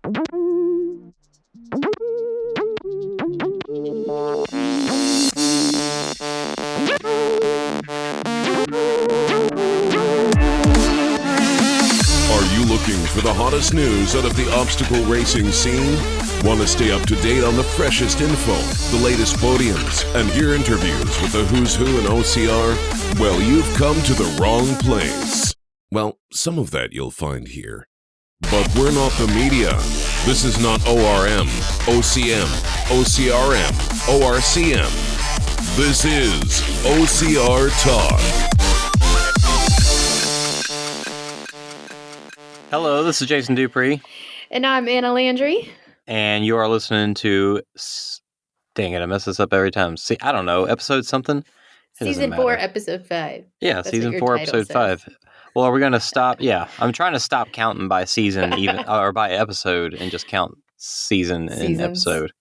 Are you looking for the hottest news out of the obstacle racing scene? Want to stay up to date on the freshest info, the latest podiums, and hear interviews with the who's who in OCR? Well, you've come to the wrong place. Well, some of that you'll find here. But we're not the media. This is not ORM, OCM, OCRM, ORCM. This is OCR Talk. Hello, this is Jason Dupree. And I'm Anna Landry. And you are listening to... Dang it, I mess this up every time. See, I don't know, episode something? Season 4, episode 5. Yeah, That's season 4, episode 5. Well, are we going to stop? Yeah, I'm trying to stop counting by season even or by episode and just count season and episode.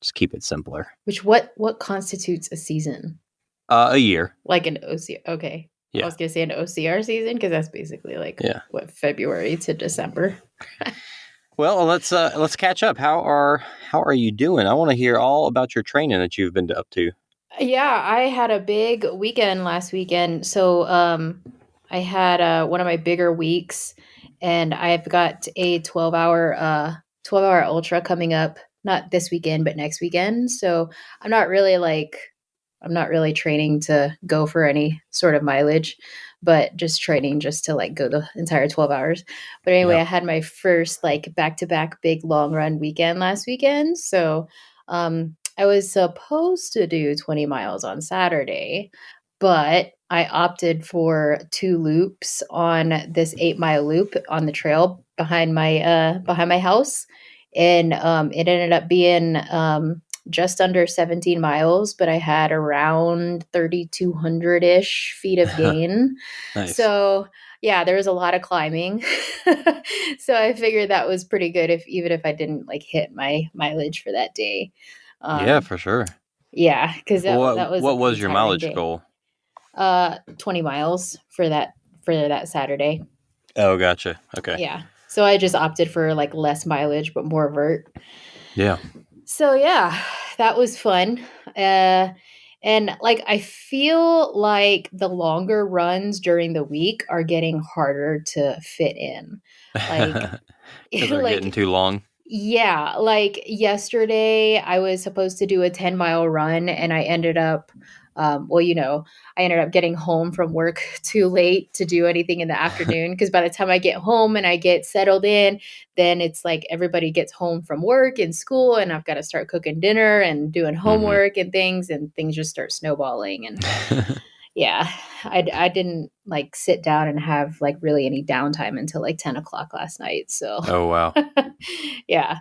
Just keep it simpler. Which, what constitutes a season? A year. Like an OCR. Okay. Yeah. I was going to say an OCR season because that's basically like, February to December. Well, let's catch up. How are you doing? I want to hear all about your training that you've been up to. Yeah, I had a big weekend last weekend. So I had one of my bigger weeks, and I've got a 12-hour ultra coming up, not this weekend, but next weekend. So I'm not really training to go for any sort of mileage, but just training just to like go the entire 12 hours. But anyway, I had my first like back-to-back big long run weekend last weekend. So I was supposed to do 20 miles on Saturday, but I opted for 2 loops on this 8-mile loop on the trail behind my house. And it ended up being just under 17 miles, but I had around 3,200-ish feet of gain. Nice. So yeah, there was a lot of climbing. So I figured that was pretty good even if I didn't like hit my mileage for that day. Yeah, for sure. Yeah, because that was what was your mileage day. goal? 20 miles for that Saturday. Oh, gotcha. Okay. Yeah. So I just opted for like less mileage but more vert. Yeah. So yeah, that was fun. And like I feel like the longer runs during the week are getting harder to fit in. Like because they're getting too long. Yeah, like yesterday I was supposed to do a 10-mile run and I ended up getting home from work too late to do anything in the afternoon because by the time I get home and I get settled in, then it's like everybody gets home from work and school and I've got to start cooking dinner and doing homework and things just start snowballing. And yeah, I didn't like sit down and have like really any downtime until like 10 o'clock last night. So, oh, wow. Yeah.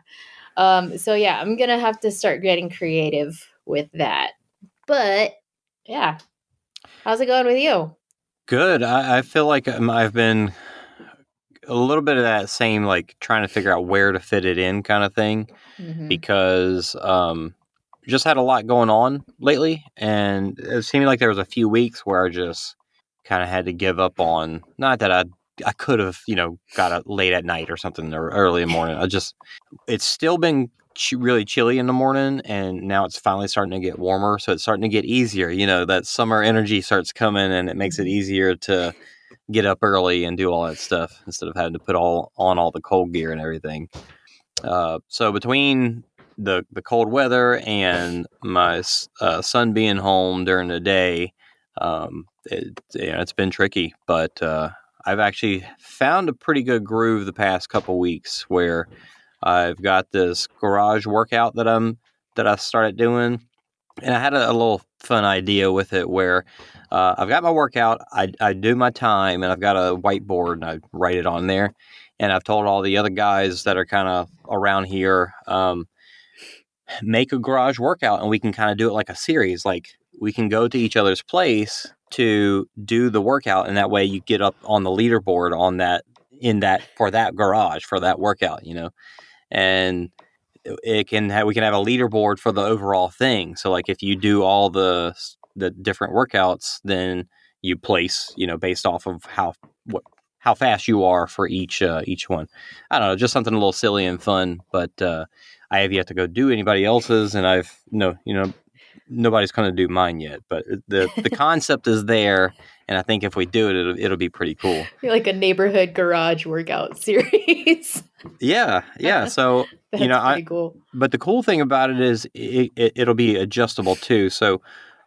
So yeah, I'm going to have to start getting creative with that, but yeah. How's it going with you? Good. I feel like I've been a little bit of that same, like trying to figure out where to fit it in kind of thing because just had a lot going on lately. And it seemed like there was a few weeks where I just kind of had to give up on, not that I could have, got it late at night or something or early in the morning. It's still been really chilly in the morning and now it's finally starting to get warmer. So it's starting to get easier, that summer energy starts coming and it makes it easier to get up early and do all that stuff instead of having to put on all the cold gear and everything. So between the cold weather and my son being home during the day, it's been tricky, but I've actually found a pretty good groove the past couple weeks where I've got this garage workout that I started doing, and I had a little fun idea with it where I've got my workout, I do my time, and I've got a whiteboard and I write it on there, and I've told all the other guys that are kind of around here, make a garage workout, and we can kind of do it like a series, like we can go to each other's place to do the workout, and that way you get up on the leaderboard on that for that garage for that workout, and we can have a leaderboard for the overall thing. So like if you do all the different workouts, then you place, based off of how how fast you are for each one. I don't know, just something a little silly and fun. But I have yet to go do anybody else's, and nobody's going to do mine yet. But the concept is there, and I think if we do it, it'll be pretty cool. Like a neighborhood garage workout series. Yeah. So That's pretty cool. But the cool thing about it is it'll be adjustable too. So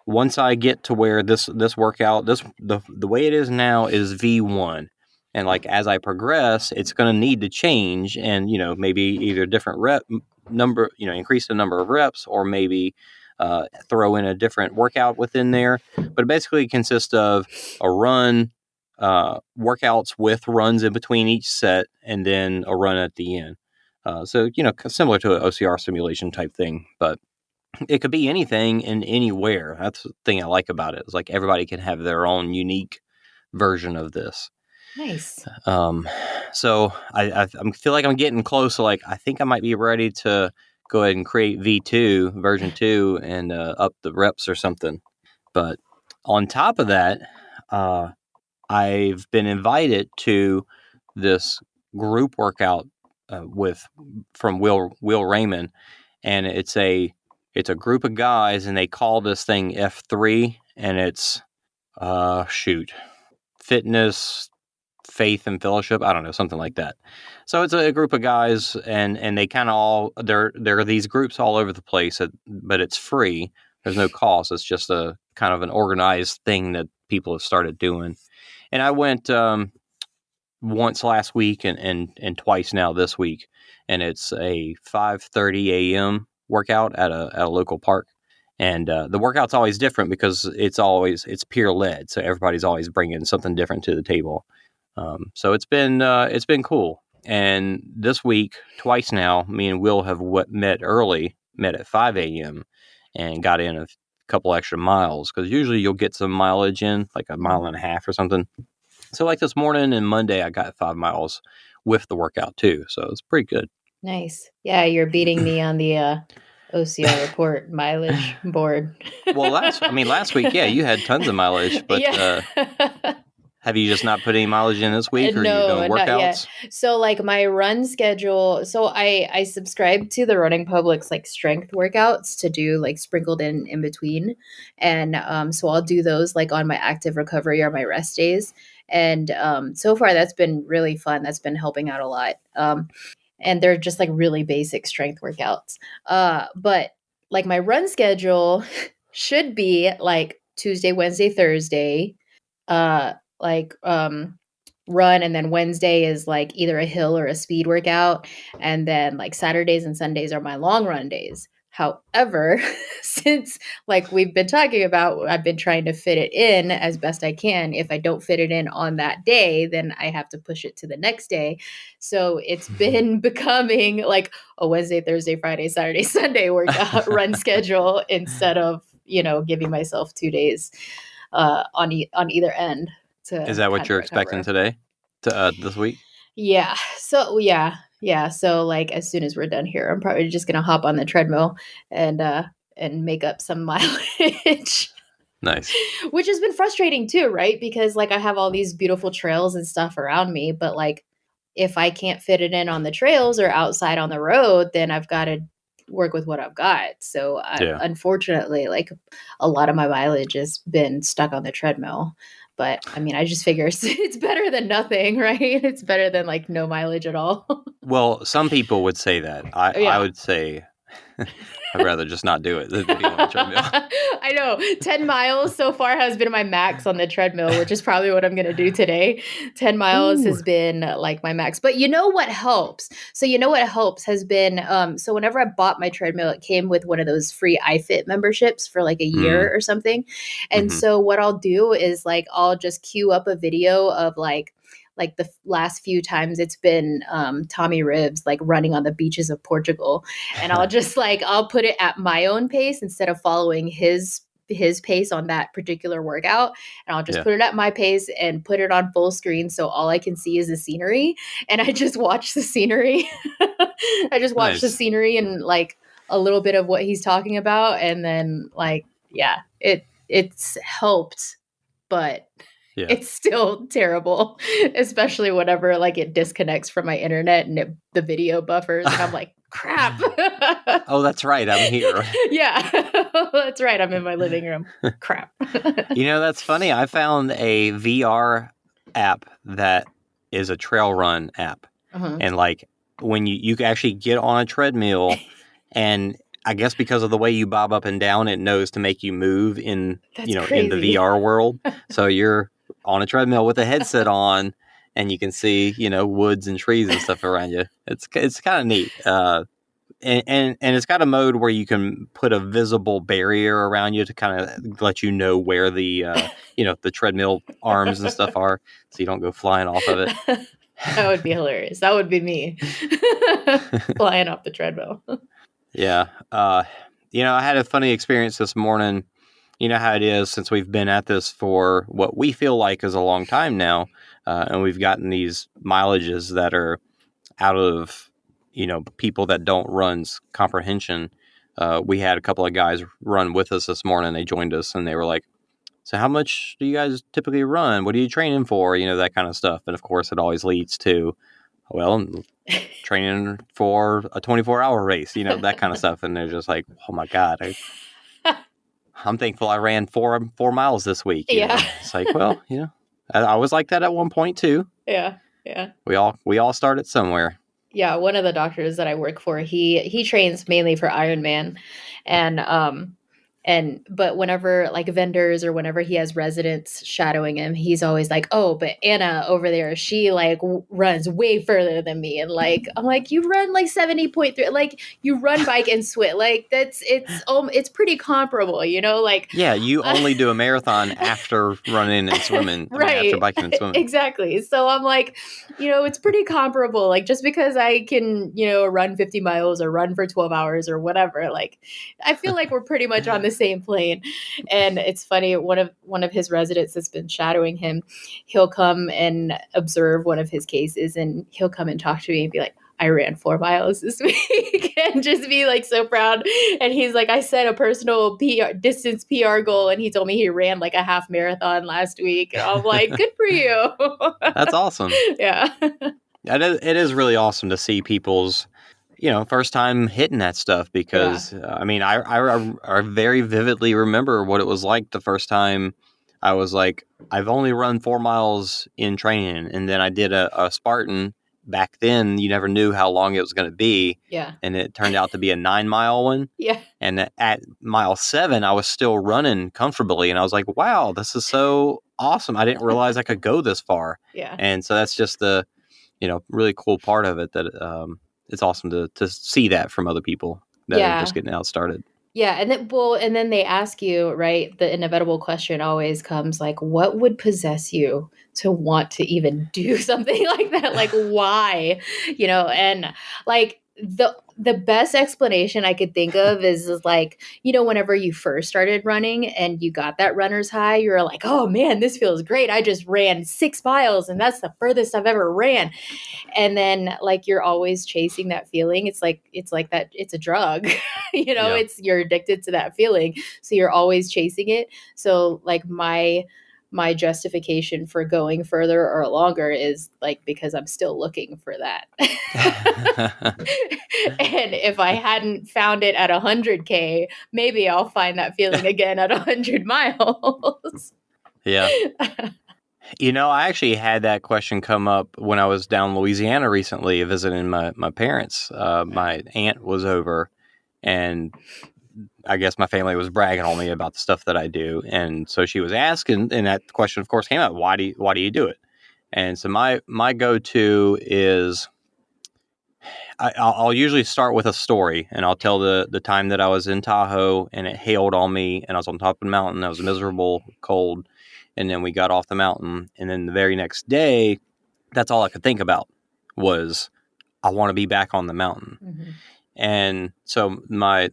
once I get to where this workout, the way it is now is V1. And like as I progress, it's going to need to change, and maybe either different rep number, increase the number of reps, or maybe throw in a different workout within there. But it basically consists of a run, workouts with runs in between each set, and then a run at the end. So similar to an OCR simulation type thing, but it could be anything and anywhere. That's the thing I like about it. It's like everybody can have their own unique version of this. Nice. So I feel like I'm getting close. So like I think I might be ready to go ahead and create V2 version 2 and up the reps or something. But on top of that, I've been invited to this group workout from Will Raymond, and it's a group of guys, and they call this thing F3, and it's fitness, faith, and fellowship. I don't know, something like that. So it's a group of guys, and they kind of all there are these groups all over the place, but it's free. There's no cost. It's just a kind of an organized thing that people have started doing. And I went once last week and twice now this week, and it's a 5:30 a.m. workout at a local park. And the workout's always different because it's peer led, so everybody's always bringing something different to the table. So it's been cool. And this week, twice now, me and Will have met at 5 a.m. and got in a couple extra miles, because usually you'll get some mileage in, like a mile and a half or something. So like this morning and Monday, I got 5 miles with the workout too. So it's pretty good. Nice. Yeah, you're beating me on the OCR report mileage board. Well, last week, yeah, you had tons of mileage, but yeah. Have you just not put any mileage in this week, or No, you're doing not workouts? yet. So like my run schedule, so I subscribe to the Running Public's like strength workouts to do like sprinkled in between. And so I'll do those like on my active recovery or my rest days. And so far that's been really fun. That's been helping out a lot. And they're just like really basic strength workouts. But like my run schedule should be like Tuesday, Wednesday, Thursday, run, and then Wednesday is like either a hill or a speed workout, and then like Saturdays and Sundays are my long run days. However, since like we've been talking about, I've been trying to fit it in as best I can. If I don't fit it in on that day, then I have to push it to the next day. So it's been becoming like a Wednesday, Thursday, Friday, Saturday, Sunday workout run schedule instead of, giving myself 2 days on either end. Is that what you're expecting today, this week? Yeah. So yeah. So like as soon as we're done here, I'm probably just gonna hop on the treadmill and make up some mileage. Nice. Which has been frustrating too, right? Because like I have all these beautiful trails and stuff around me, but like if I can't fit it in on the trails or outside on the road, then I've got to work with what I've got. So unfortunately, like a lot of my mileage has been stuck on the treadmill. But I mean, I just figure it's better than nothing, right? It's better than like no mileage at all. Well, some people would say that. I would say I'd rather just not do it than be on the treadmill. I know. 10 miles so far has been my max on the treadmill, which is probably what I'm going to do today. 10 miles has been like my max. But you know what helps? So you know what helps has been, so whenever I bought my treadmill, it came with one of those free iFit memberships for like a year or something. And so what I'll do is like, I'll just queue up a video of like the last few times it's been Tommy Ribs like running on the beaches of Portugal, and I'll just like I'll put it at my own pace instead of following his pace on that particular workout, and I'll just put it at my pace and put it on full screen so all I can see is the scenery, and I just watch the scenery. I just watch the scenery and like a little bit of what he's talking about, and then like it's helped, but it's still terrible, especially whenever like it disconnects from my internet and the video buffers, and I'm like, crap. Oh, that's right. I'm here. Yeah, that's right. I'm in my living room. Crap. That's funny. I found a VR app that is a trail run app. And like when you can actually get on a treadmill, and I guess because of the way you bob up and down, it knows to make you move in, That's in the crazy. VR world. So you're on a treadmill with a headset on, and you can see, woods and trees and stuff around you. It's kind of neat. And it's got a mode where you can put a visible barrier around you to kind of let you know where the the treadmill arms and stuff are, so you don't go flying off of it. That would be hilarious. That would be me flying off the treadmill. Yeah. I had a funny experience this morning. You know how it is, since we've been at this for what we feel like is a long time now, and we've gotten these mileages that are out of people that don't run's comprehension. We had a couple of guys run with us this morning. They joined us and they were like, so how much do you guys typically run? What are you training for? That kind of stuff. And of course it always leads to, well, training for a 24-hour race, that kind of stuff. And they're just like, oh my God, I'm thankful I ran four miles this week. Yeah. It's like, well, I was like that at one point too. Yeah. We all started somewhere. Yeah, one of the doctors that I work for, he trains mainly for Ironman, but whenever like vendors or whenever he has residents shadowing him, he's always like, "Oh, but Anna over there, she like runs way further than me," and like I'm like, "You run like 70.3, like you run bike and swim, like it's pretty comparable, like." Yeah, you only do a marathon after running and swimming, right? After biking and swimming, exactly. So I'm like, it's pretty comparable. Like just because I can, run 50 miles or run for 12 hours or whatever, like I feel like we're pretty much on the same plane. And it's funny, one of his residents that's been shadowing him, he'll come and observe one of his cases, and he'll come and talk to me and be like, I ran 4 miles this week, and just be like so proud. And he's like, I set a personal distance PR goal, and he told me he ran like a half marathon last week. And I'm like, good for you. That's awesome. Yeah. It is really awesome to see people's first time hitting that stuff, because I very vividly remember what it was like the first time. I was like, I've only run 4 miles in training, and then I did a Spartan. Back then, you never knew how long it was going to be. Yeah. And it turned out to be a 9-mile one. Yeah. And at mile 7, I was still running comfortably, and I was like, wow, this is so awesome. I didn't realize I could go this far. Yeah. And so that's just the really cool part of it, that it's awesome to see that from other people that are just getting out started. Yeah. And then they ask you, right? The inevitable question always comes like, what would possess you to want to even do something like that? Like, why? And like the best explanation I could think of is like, whenever you first started running and you got that runner's high, you're like, oh man, this feels great. I just ran 6 miles and that's the furthest I've ever ran. And then like, you're always chasing that feeling. It's like that, it's a drug, you're addicted to that feeling. So you're always chasing it. So like my justification for going further or longer is like, because I'm still looking for that. And if I hadn't found it at 100K, maybe I'll find that feeling again at 100 miles. Yeah. I actually had that question come up when I was down in Louisiana recently visiting my parents. My aunt was over, and I guess my family was bragging on me about the stuff that I do. And so she was asking, and that question, of course, came up, why do you do it? And so my go-to is, I'll usually start with a story, and I'll tell the time that I was in Tahoe and it hailed on me and I was on top of the mountain. I was miserable, cold. And then we got off the mountain. And then the very next day, that's all I could think about was, I want to be back on the mountain. Mm-hmm. And so I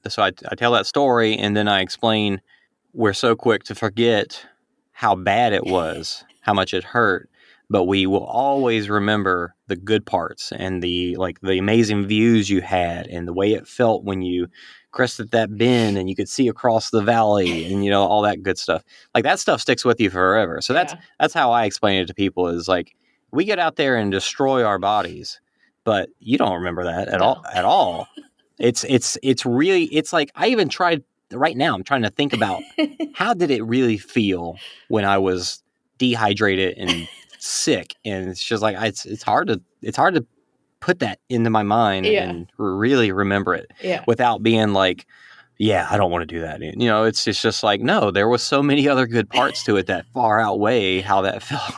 tell that story, and then I explain, we're so quick to forget how bad it was, how much it hurt, but we will always remember the good parts and the amazing views you had and the way it felt when you crested that bend and you could see across the valley and all that good stuff. Like that stuff sticks with you forever. So that's how I explain it to people, is like, we get out there and destroy our bodies, but you don't remember that at all. It's really, it's like, I even tried right now, I'm trying to think about how did it really feel when I was dehydrated and sick, and it's just like it's hard to put that into my mind and really remember it without being like, I don't want to do that. It's just like, no, there was so many other good parts to it that far outweigh how that felt.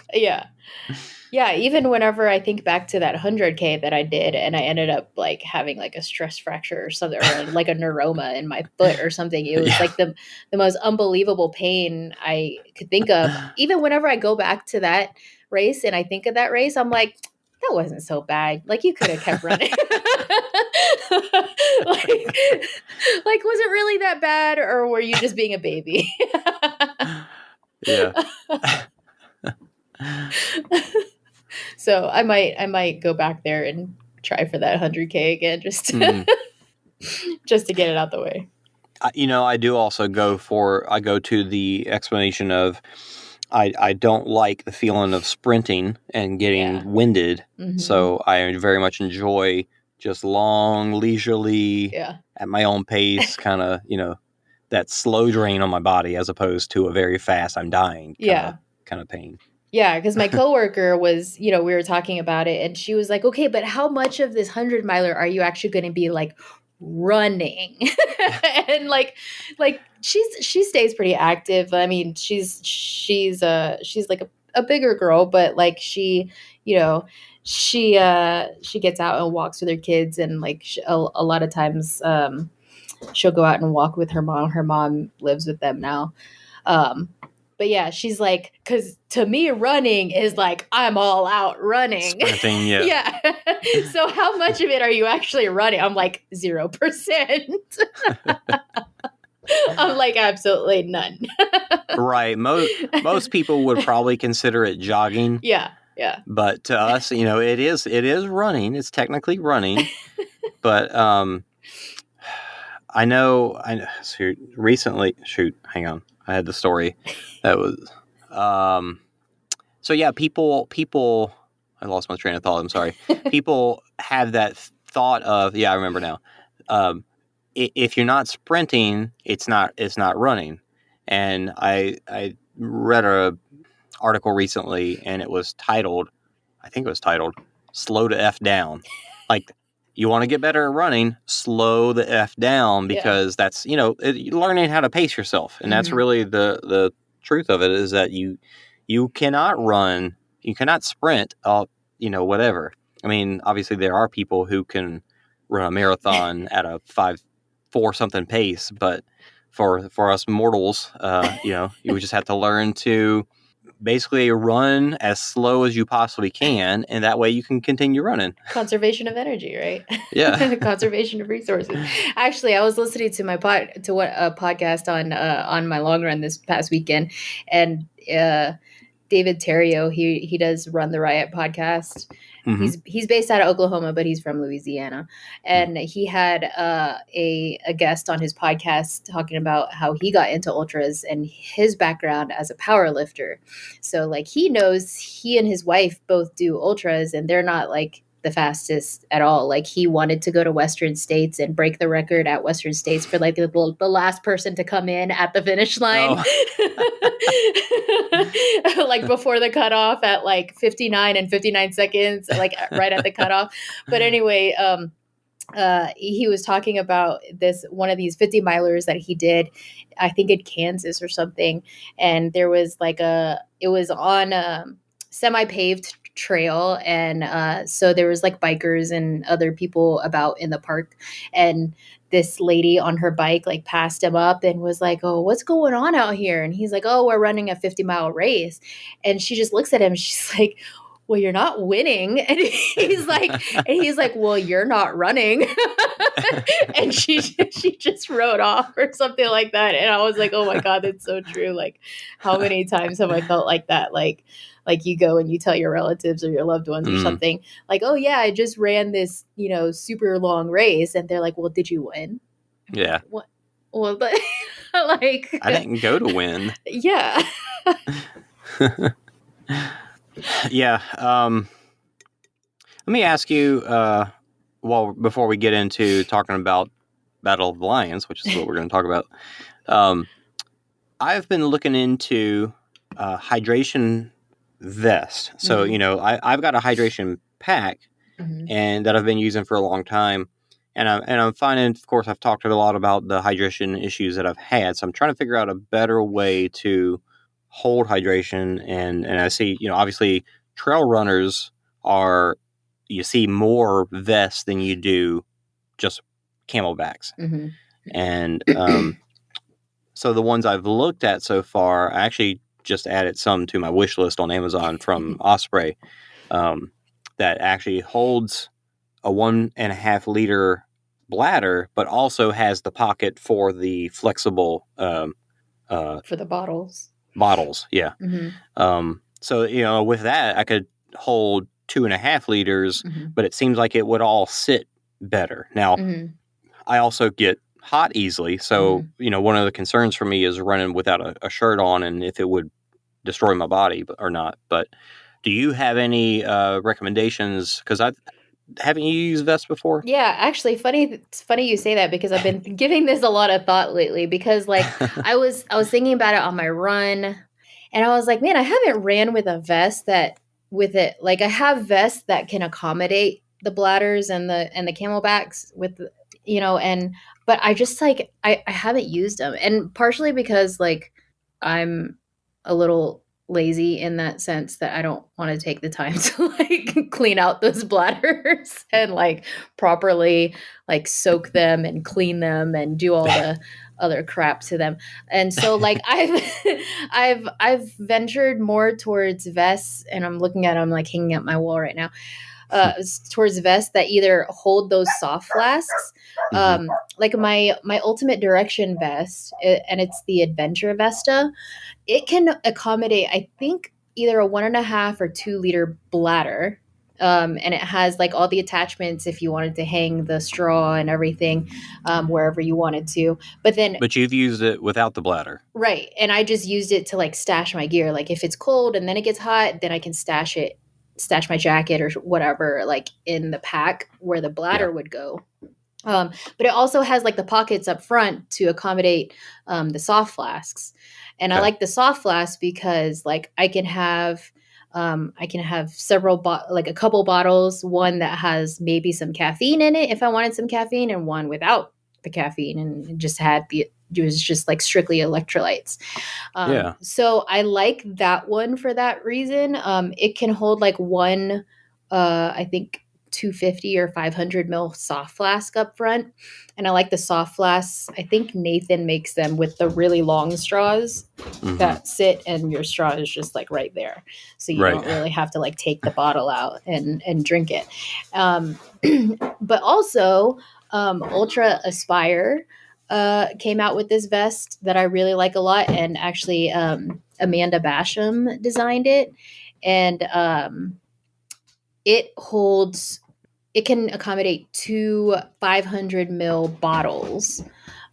Yeah, even whenever I think back to that 100K that I did, and I ended up like having like a stress fracture or something, or like a neuroma in my foot or something. It was like the most unbelievable pain I could think of. Even whenever I go back to that race and I think of that race, I'm like, that wasn't so bad. Like, you could have kept running. like, was it really that bad, or were you just being a baby? Yeah. So I might go back there and try for that 100K again, just to get it out the way. I do also go to the explanation of, I don't like the feeling of sprinting and getting winded. Mm-hmm. So I very much enjoy just long, leisurely, at my own pace, kind of, that slow drain on my body, as opposed to a very fast, I'm dying kind of pain. Yeah, because my coworker was, we were talking about it, and she was like, okay, but how much of this 100-miler are you actually going to be like running? And like she stays pretty active. I mean, she's like a bigger girl, but like she gets out and walks with her kids, and like a lot of times she'll go out and walk with her mom. Her mom lives with them now. But yeah, she's like, because to me, running is like, I'm all out running. Sprinting, yeah. So how much of it are you actually running? I'm like 0%. I'm like, absolutely none. Right. Most people would probably consider it jogging. Yeah. But to us, it is running. It's technically running. But I know. Recently, hang on. I had the story that was, so yeah, people, I lost my train of thought. I'm sorry. People have that thought of, I remember now. If you're not sprinting, it's not running. And I read a article recently, and it was titled, "Slow the F Down." Like, you want to get better at running, slow the F down, because that's, learning how to pace yourself. And that's really the truth of it, is that you cannot run, you cannot sprint, whatever. I mean, obviously there are people who can run a marathon at a 5-4 something pace, but for us mortals, you would just have to learn to basically run as slow as you possibly can, and that way you can continue running. Conservation of energy, right? Yeah. Conservation of resources. Actually, I was listening to a podcast on my long run this past weekend, and David Terrio, he does Run the Riot podcast. Mm-hmm. He's based out of Oklahoma, but he's from Louisiana. And he had a guest on his podcast talking about how he got into ultras and his background as a power lifter. So like, he knows he and his wife both do ultras, and they're not like the fastest at all. Like, he wanted to go to Western States and break the record at Western States for like the last person to come in at the finish line. Like before the cutoff at like 59 and 59 seconds, like right at the cutoff. But anyway, he was talking about one of these 50 milers that he did, I think in Kansas or something. And there was like it was on a semi-paved trail. And so there was like bikers and other people about in the park. And this lady on her bike like passed him up and was like, "Oh, what's going on out here?" And he's like, "Oh, we're running a 50-mile race." And she just looks at him. She's like, "Well, you're not winning." And he's like, "Well, you're not running." And she just rode off or something like that. And I was like, "Oh my God, that's so true." Like, how many times have I felt like that? Like, like you go and you tell your relatives or your loved ones or something like, oh yeah, I just ran this, super long race. And they're like, well, did you win? Yeah. Like, what? Well, like, I didn't go to win. Yeah. Yeah. Let me ask you, before we get into talking about Battle of the Lions, which is what we're going to talk about, I've been looking into hydration vest. So, I've got a hydration pack and that I've been using for a long time. And I'm finding, of course, I've talked a lot about the hydration issues that I've had. So I'm trying to figure out a better way to hold hydration. And I see, obviously trail runners you see more vests than you do just camelbacks. And so the ones I've looked at so far, I actually just added some to my wish list on Amazon from Osprey that actually holds a 1.5 liter bladder, but also has the pocket for the flexible for the bottles. Yeah. So with that, I could hold 2.5 liters, but it seems like it would all sit better. Now, I also get hot easily, so one of the concerns for me is running without a shirt on, and if it would destroy my body or not. But do you have any recommendations? Because haven't you used vests before? Yeah, actually, it's funny you say that because I've been giving this a lot of thought lately. Because like I was thinking about it on my run, and I was like, man, I haven't ran with a vest like I have vests that can accommodate the bladders and the camelbacks with but I just like I haven't used them, and partially because like I'm a little lazy in that sense that I don't want to take the time to like clean out those bladders and like properly like soak them and clean them and do all the other crap to them. And so like I've ventured more towards vests, and I'm looking at them like hanging up my wall right now. Towards vests that either hold those soft flasks, like my ultimate direction vest, and it's the Adventure Vesta. It can accommodate, I think, either a 1.5 or 2 liter bladder. And it has like all the attachments if you wanted to hang the straw and everything wherever you wanted to. But you've used it without the bladder. Right. And I just used it to like stash my gear. Like if it's cold and then it gets hot, then I can stash my jacket or whatever, like in the pack where the bladder would go. But it also has like the pockets up front to accommodate the soft flasks. And I like the soft flasks because like I can have several, like a couple bottles, one that has maybe some caffeine in it if I wanted some caffeine, and one without the caffeine and it was just like strictly electrolytes. So I like that one for that reason. It can hold like one, I think 250 or 500 ml soft flask up front. And I like the soft flasks. I think Nathan makes them with the really long straws that sit, and your straw is just like right there. So you don't really have to like take the bottle out and drink it. But also Ultra Aspire came out with this vest that I really like a lot. And actually Amanda Basham designed it. And it can accommodate 2 500 ml bottles.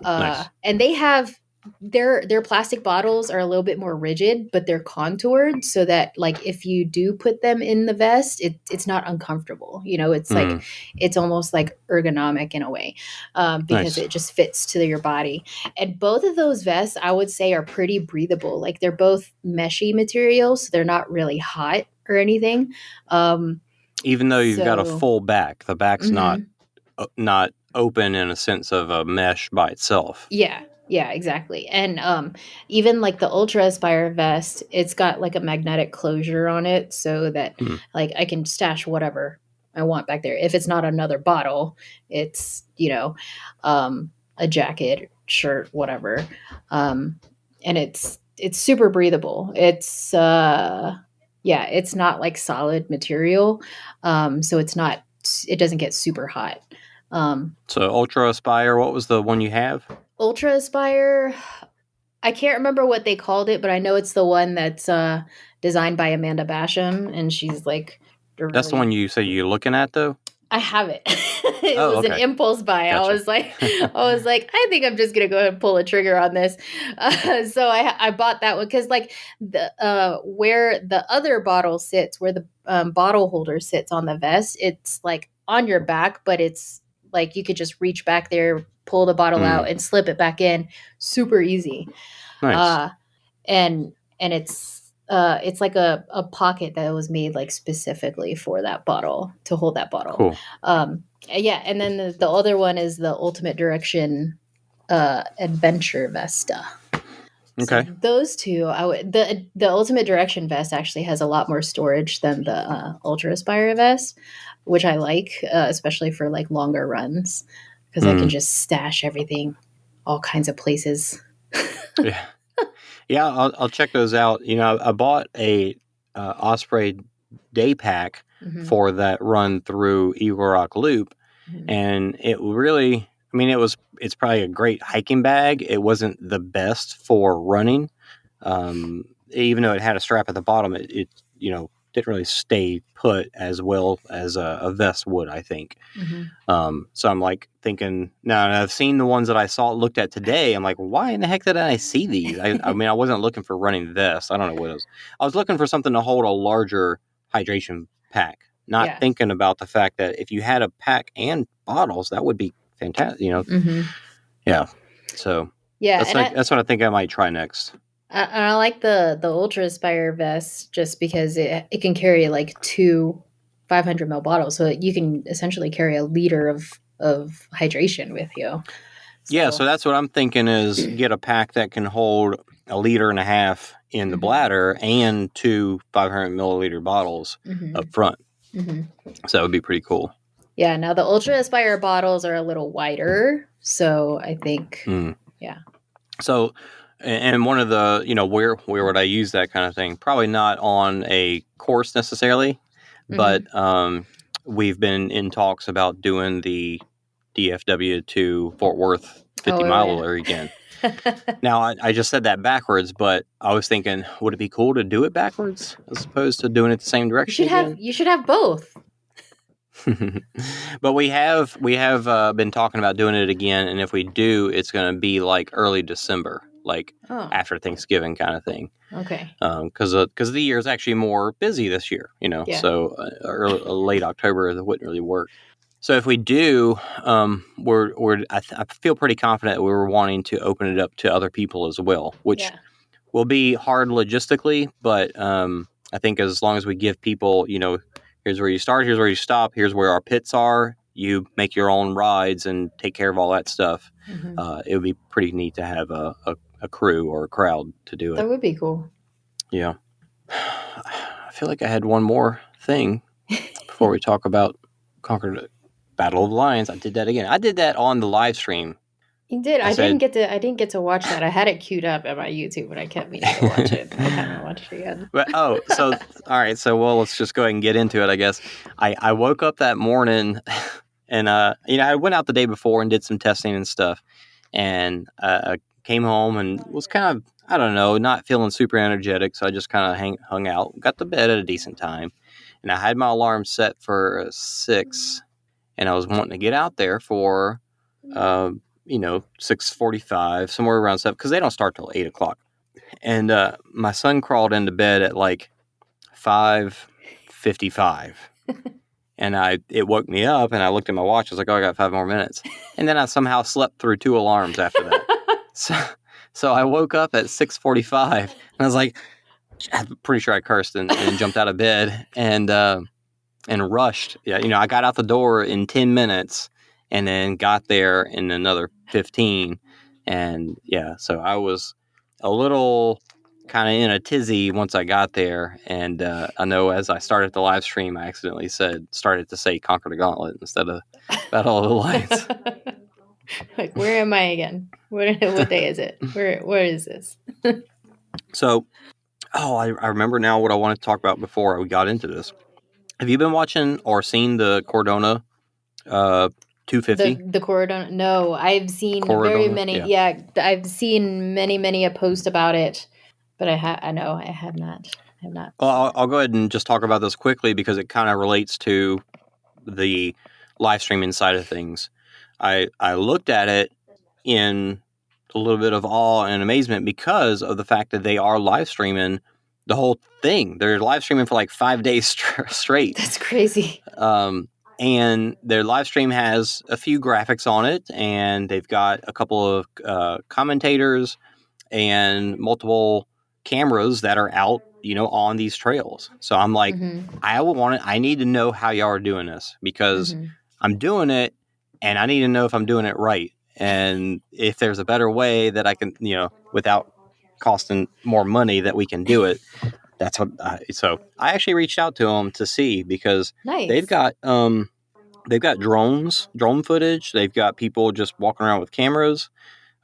Nice. And they have their plastic bottles are a little bit more rigid, but they're contoured so that like if you do put them in the vest, it's not uncomfortable. It's like it's almost like ergonomic in a way because it just fits to your body. And both of those vests, I would say, are pretty breathable. Like they're both meshy materials, so they're not really hot or anything. Even though you've got a full back, the back's not open in a sense of a mesh by itself. Yeah, exactly. And even like the Ultra Aspire vest, it's got like a magnetic closure on it so that like I can stash whatever I want back there. If it's not another bottle, it's, a jacket, shirt, whatever. And it's super breathable. It's it's not like solid material. So it doesn't get super hot. So Ultra Aspire, what was the one you have? Ultra Aspire, I can't remember what they called it, but I know it's the one that's designed by Amanda Basham, and she's like. That's the one you say you're looking at, though? I have it. It was an okay. impulse buy. Gotcha. I was like, I think I'm just gonna go ahead and pull a trigger on this. So I bought that one because like the where the other bottle sits, where the bottle holder sits on the vest, it's like on your back, but it's like you could just reach back there, pull the bottle out, and slip it back in, super easy. Nice. And it's like a pocket that was made like specifically for that bottle to hold that bottle. Cool. Yeah, and then the other one is the Ultimate Direction Adventure Vesta. Okay. So those two, the Ultimate Direction vest actually has a lot more storage than the Ultra Aspire vest, which I like, especially for like longer runs, because I can just stash everything all kinds of places. Yeah. Yeah, I'll check those out. I bought a Osprey day pack for that run through Eagle Rock Loop, and it really, it's probably a great hiking bag. It wasn't the best for running, even though it had a strap at the bottom. It didn't really stay put as well as a vest would, I think. So I'm like thinking, now I've seen the ones that I looked at today. I'm like, why in the heck did I see these? I wasn't looking for running vests. I don't know what it was. I was looking for something to hold a larger hydration pack, not thinking about the fact that if you had a pack and bottles, that would be fantastic. Yeah. So that's what I think I might try next. I like the Ultra Aspire vest just because it can carry like 2 500 ml bottles, so you can essentially carry a liter of hydration with you. Yeah, so that's what I'm thinking is get a pack that can hold 1.5 liters in the bladder and 2 500 milliliter bottles up front. So that would be pretty cool. Yeah, now the Ultra Aspire bottles are a little wider, so I think, yeah. So, and one of the, where would I use that kind of thing? Probably not on a course necessarily, but we've been in talks about doing the DFW to Fort Worth 50-miler again. Now, I just said that backwards, but I was thinking, would it be cool to do it backwards as opposed to doing it the same direction? You should have both. But we have been talking about doing it again, and if we do, it's going to be like early December, like after Thanksgiving kind of thing. Okay. Because the year is actually more busy this year, so late October that wouldn't really work. So if we do, I feel pretty confident we were wanting to open it up to other people as well, which will be hard logistically, but I think as long as we give people, here's where you start, here's where you stop, here's where our pits are, you make your own rides and take care of all that stuff. It would be pretty neat to have a crew or a crowd to do it. That would be cool. Yeah. I feel like I had one more thing before we talk about Conquer Battle of the Lions. I did that again. I did that on the live stream. You did. I didn't get to watch that. I had it queued up at my YouTube, but I kept meaning to watch it. I haven't watched it again. But, all right. So, let's just go ahead and get into it, I guess. I woke up that morning and, I went out the day before and did some testing and stuff. And I came home and was kind of, I don't know, not feeling super energetic. So I just kind of hung out, got to bed at a decent time. And I had my alarm set for 6. And I was wanting to get out there for, 6:45, somewhere around 7, because they don't start till 8 o'clock. And my son crawled into bed at like 5:55. And it woke me up, and I looked at my watch. I was like, oh, I got 5 more minutes. And then I somehow slept through 2 alarms after that. So I woke up at 6:45, and I was like, I'm pretty sure I cursed and jumped out of bed and rushed. Yeah, I got out the door in 10 minutes and then got there in another 15. And so I was a little kind of in a tizzy once I got there. And I know as I started the live stream, I accidentally started to say Conquer the Gauntlet instead of Battle of the Lions. Like, where am I again? What day is it? Where is this? So, I remember now what I wanted to talk about before we got into this. Have you been watching or seen the Cordona 250? The Cordona? No, I've seen very many. Yeah, I've seen many a post about it, but I have not. have not. Well, I'll go ahead and just talk about this quickly because it kind of relates to the live streaming side of things. I looked at it in a little bit of awe and amazement because of the fact that they are live streaming the whole thing. They're live streaming for like 5 days straight. That's crazy. And their live stream has a few graphics on it, and they've got a couple of commentators and multiple cameras that are out, on these trails. So I'm like, I need to know how y'all are doing this because I'm doing it and I need to know if I'm doing it right. And if there's a better way that I can, without costing more money that we can do it. That's what, so I actually reached out to them to see because they've got drone footage. They've got people just walking around with cameras.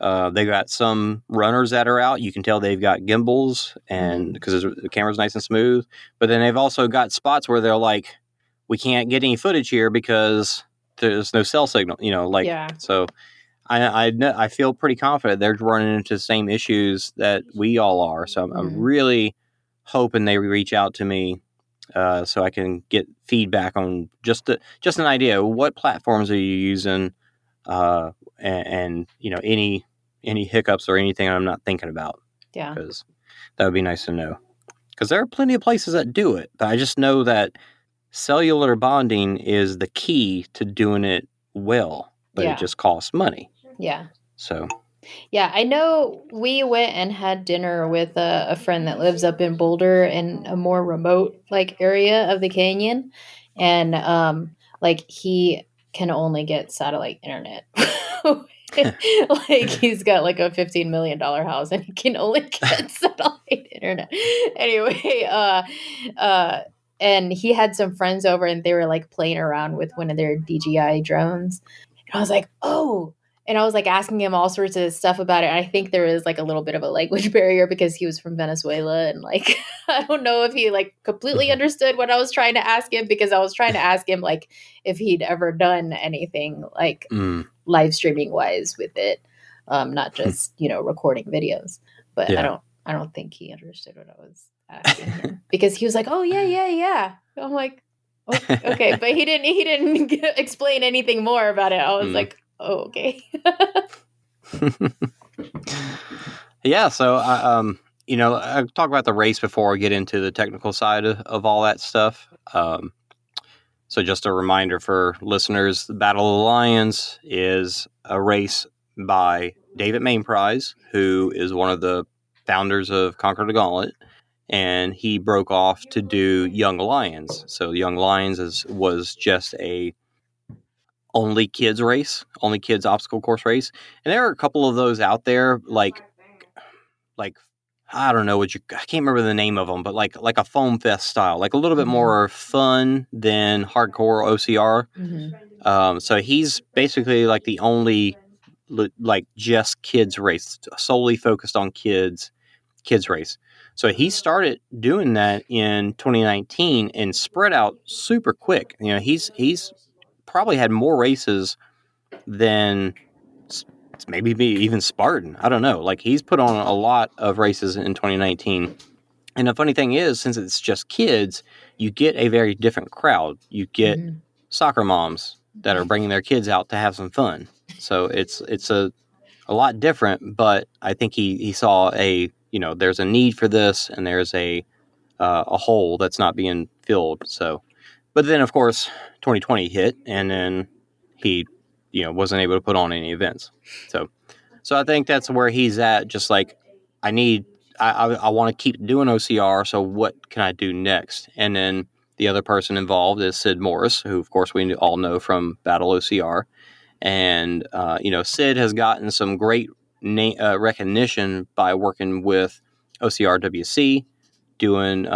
They've got some runners that are out. You can tell they've got gimbals and because the camera's nice and smooth. But then they've also got spots where they're like, we can't get any footage here because there's no cell signal, so I feel pretty confident they're running into the same issues that we all are. So I'm really hoping they reach out to me so I can get feedback on just an idea. What platforms are you using? And any hiccups or anything I'm not thinking about. Yeah. Because that would be nice to know. Because there are plenty of places that do it. But I just know that cellular bonding is the key to doing it well. But it just costs money. Yeah. So. Yeah, I know we went and had dinner with a friend that lives up in Boulder in a more remote area of the canyon. And he can only get satellite internet. He's got a $15 million house and he can only get satellite internet. Anyway, and he had some friends over and they were playing around with one of their DJI drones. And I was like, oh. And I was asking him all sorts of stuff about it. And I think there was a little bit of a language barrier because he was from Venezuela. And I don't know if he completely understood what I was trying to ask him because I was trying to ask him if he'd ever done anything live streaming wise with it. Not just, recording videos. But I don't think he understood what I was asking him because he was like, oh yeah. I'm like, okay. But he didn't explain anything more about it. I was like, oh, okay. Yeah, so I talk about the race before I get into the technical side of all that stuff. So just a reminder for listeners, the Battle of the Lions is a race by David Mainprize, who is one of the founders of Conquer the Gauntlet, and he broke off to do Young Lions. So Young Lions was just a only kids obstacle course race. And there are a couple of those out there, like I don't know I can't remember the name of them, but like a foam fest style, a little bit more fun than hardcore OCR. So he's basically the only just kids race, solely focused on kids race. So he started doing that in 2019 and spread out super quick. He's probably had more races than maybe even Spartan. I don't know. He's put on a lot of races in 2019. And the funny thing is, since it's just kids, you get a very different crowd. You get soccer moms that are bringing their kids out to have some fun. So it's a lot different, but I think he saw there's a need for this and there's a hole that's not being filled. So, but then of course 2020 hit and then he wasn't able to put on any events. So I think that's where he's at. Just I want to keep doing OCR. So what can I do next? And then the other person involved is Sid Morris, who of course we all know from Battle OCR. And, Sid has gotten some great recognition by working with OCRWC, doing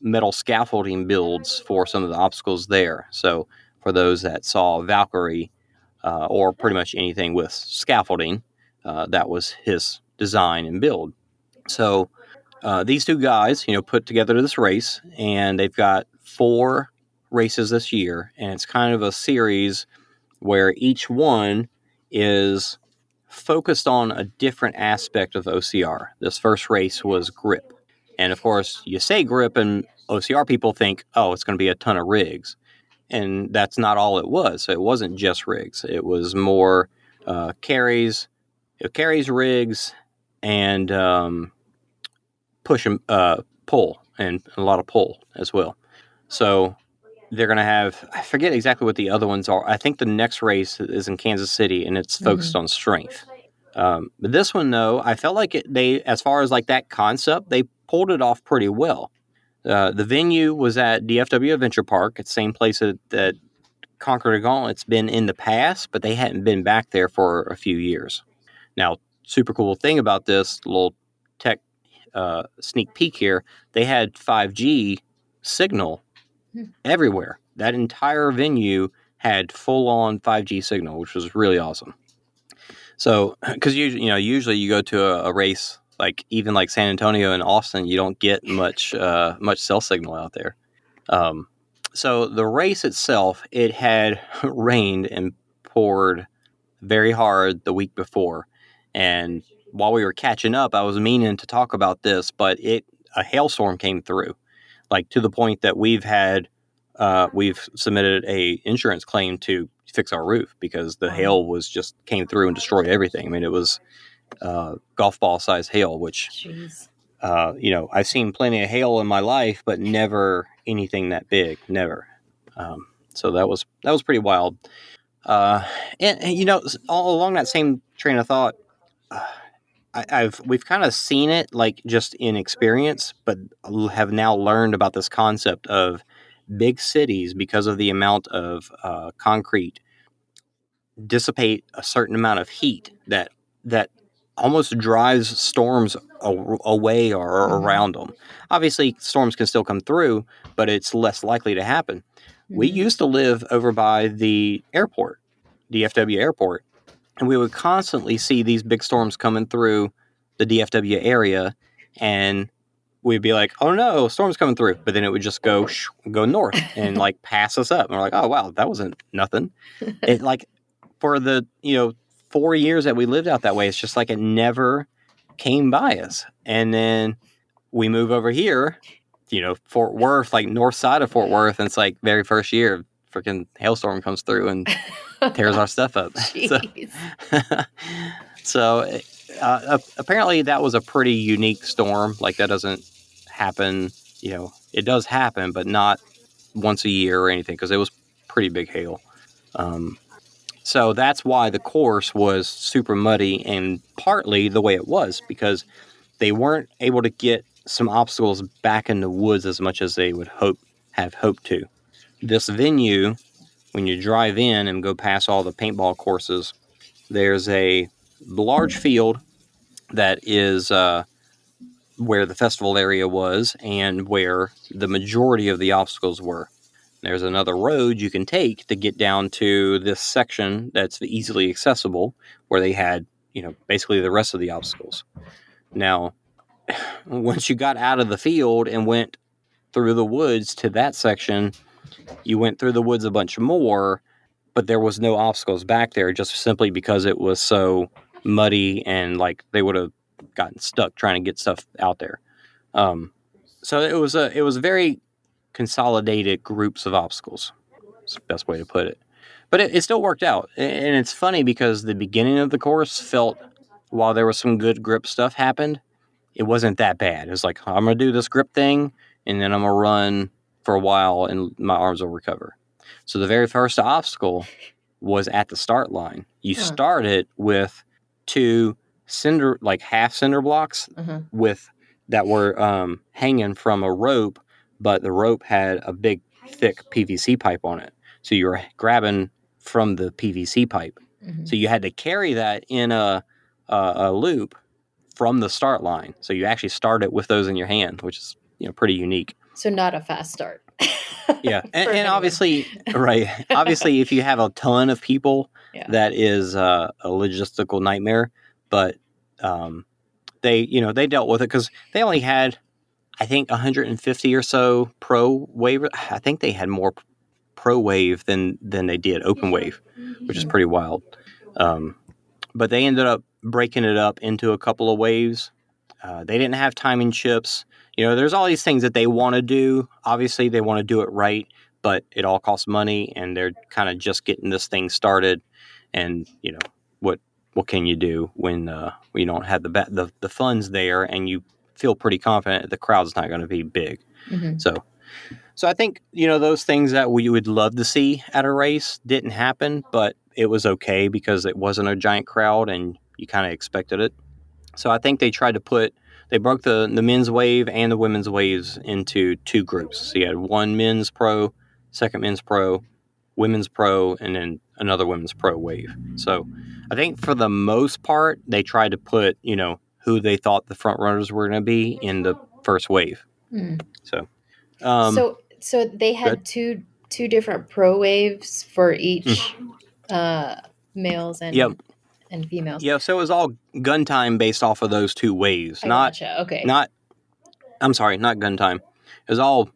metal scaffolding builds for some of the obstacles there. So for those that saw Valkyrie or pretty much anything with scaffolding, that was his design and build. So these two guys, put together this race, and they've got 4 races this year, and it's kind of a series where each one is focused on a different aspect of OCR. This first race was grip. And of course, you say grip, and OCR people think, oh, it's going to be a ton of rigs. And that's not all it was. So it wasn't just rigs. It was more carries, rigs, and push and pull, and a lot of pull as well. So they're going to have, I forget exactly what the other ones are. I think the next race is in Kansas City, and it's focused on strength. But this one, though, I felt like they, as far as like that concept, they pulled it off pretty well. The venue was at DFW Adventure Park. It's the same place that Conquer the Gauntlet's been in the past, but they hadn't been back there for a few years. Now, super cool thing about this little tech sneak peek here, they had 5G signal everywhere. That entire venue had full-on 5G signal, which was really awesome. So, because usually you go to a race like even like San Antonio and Austin, you don't get much cell signal out there. So the race itself, it had rained and poured very hard the week before, and while we were catching up, I was meaning to talk about this, but a hailstorm came through, like to the point that we've submitted a insurance claim to fix our roof because the hail came through and destroyed everything. I mean, it was golf ball size hail, which, I've seen plenty of hail in my life, but never anything that big, never. So that was pretty wild. And all along that same train of thought, we've kind of seen it like just in experience, but have now learned about this concept of big cities because of the amount of concrete dissipate a certain amount of heat that almost drives storms away or around them. Obviously, storms can still come through, but it's less likely to happen. We used to live over by the airport, DFW airport, and we would constantly see these big storms coming through the DFW area, and we'd be like, oh no, storm's coming through. But then it would just go north and like pass us up. And we're like, oh wow, that wasn't nothing. It like for the 4 years that we lived out that way, it's just like it never came by us. And then we move over here, Fort Worth, like north side of Fort Worth, and it's like very first year, freaking hailstorm comes through and tears our stuff up. So apparently that was a pretty unique storm. Like that doesn't happen, it does happen, but not once a year or anything, because it was pretty big hail. So that's why the course was super muddy, and partly the way it was because they weren't able to get some obstacles back in the woods as much as they would have hoped to. This venue, when you drive in and go past all the paintball courses, there's a large field that is where the festival area was and where the majority of the obstacles were. There's another road you can take to get down to this section that's easily accessible, where they had, basically the rest of the obstacles. Now, once you got out of the field and went through the woods to that section, you went through the woods a bunch more, but there was no obstacles back there, just simply because it was so muddy and like they would have gotten stuck trying to get stuff out there. So it was very consolidated groups of obstacles. It's the best way to put it. But it still worked out. And it's funny because the beginning of the course felt, while there was some good grip stuff happened, it wasn't that bad. It was like, I'm going to do this grip thing, and then I'm going to run for a while, and my arms will recover. So the very first obstacle was at the start line. You started with two half cinder blocks that were hanging from a rope, but the rope had a big, thick PVC pipe on it. So you were grabbing from the PVC pipe. So you had to carry that in a loop from the start line. So you actually started with those in your hand, which is pretty unique. So not a fast start. Yeah, and obviously, right. Obviously, if you have a ton of people, that is a logistical nightmare. But they dealt with it because they only had, I think, 150 or so pro wave. I think they had more pro wave than they did open wave, which is pretty wild. But they ended up breaking it up into a couple of waves. They didn't have timing chips. there's all these things that they want to do. Obviously, they want to do it right, but it all costs money, and they're kind of just getting this thing started. And what can you do when you don't have the funds there, and you feel pretty confident the crowd's not going to be big. Mm-hmm. So I think those things that we would love to see at a race didn't happen, but it was okay because it wasn't a giant crowd, and you kind of expected it. So I think they broke the men's wave and the women's waves into two groups. So you had one men's pro, second men's pro, women's pro, and then another women's pro wave. So I think for the most part, they tried to put, who they thought the front runners were going to be in the first wave. Mm. So they had two different pro waves for each males and females. Yeah, so it was all gun time based off of those two waves. Gotcha. Okay. I'm sorry, not gun time. It was all.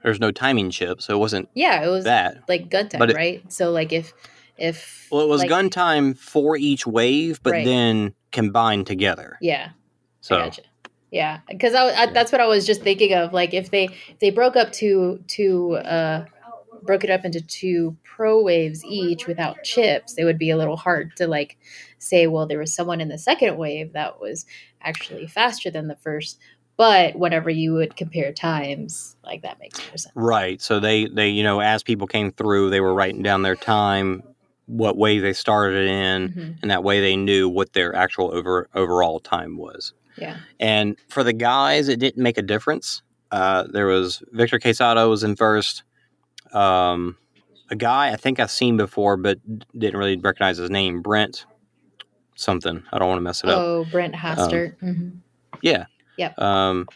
There's no timing chip, so it wasn't. Yeah, it was that like gun time, right? So like if well, it was gun time for each wave, but right. then combined together. Yeah. So. I gotcha. Yeah, because that's what I was just thinking of. Like if they broke up broke it up into two pro waves each without chips, it would be a little hard to like say, well, there was someone in the second wave that was actually faster than the first. But whenever you would compare times, like that makes more sense. Right. So they as people came through, they were writing down their time, what wave they started in, and that way they knew what their actual overall time was. Yeah. And for the guys, it didn't make a difference. There was Victor Quesada was in first. A guy I think I've seen before, but didn't really recognize his name. Brent something. I don't want to mess it up. Oh, Brent Hastert. Yeah. Yep. Do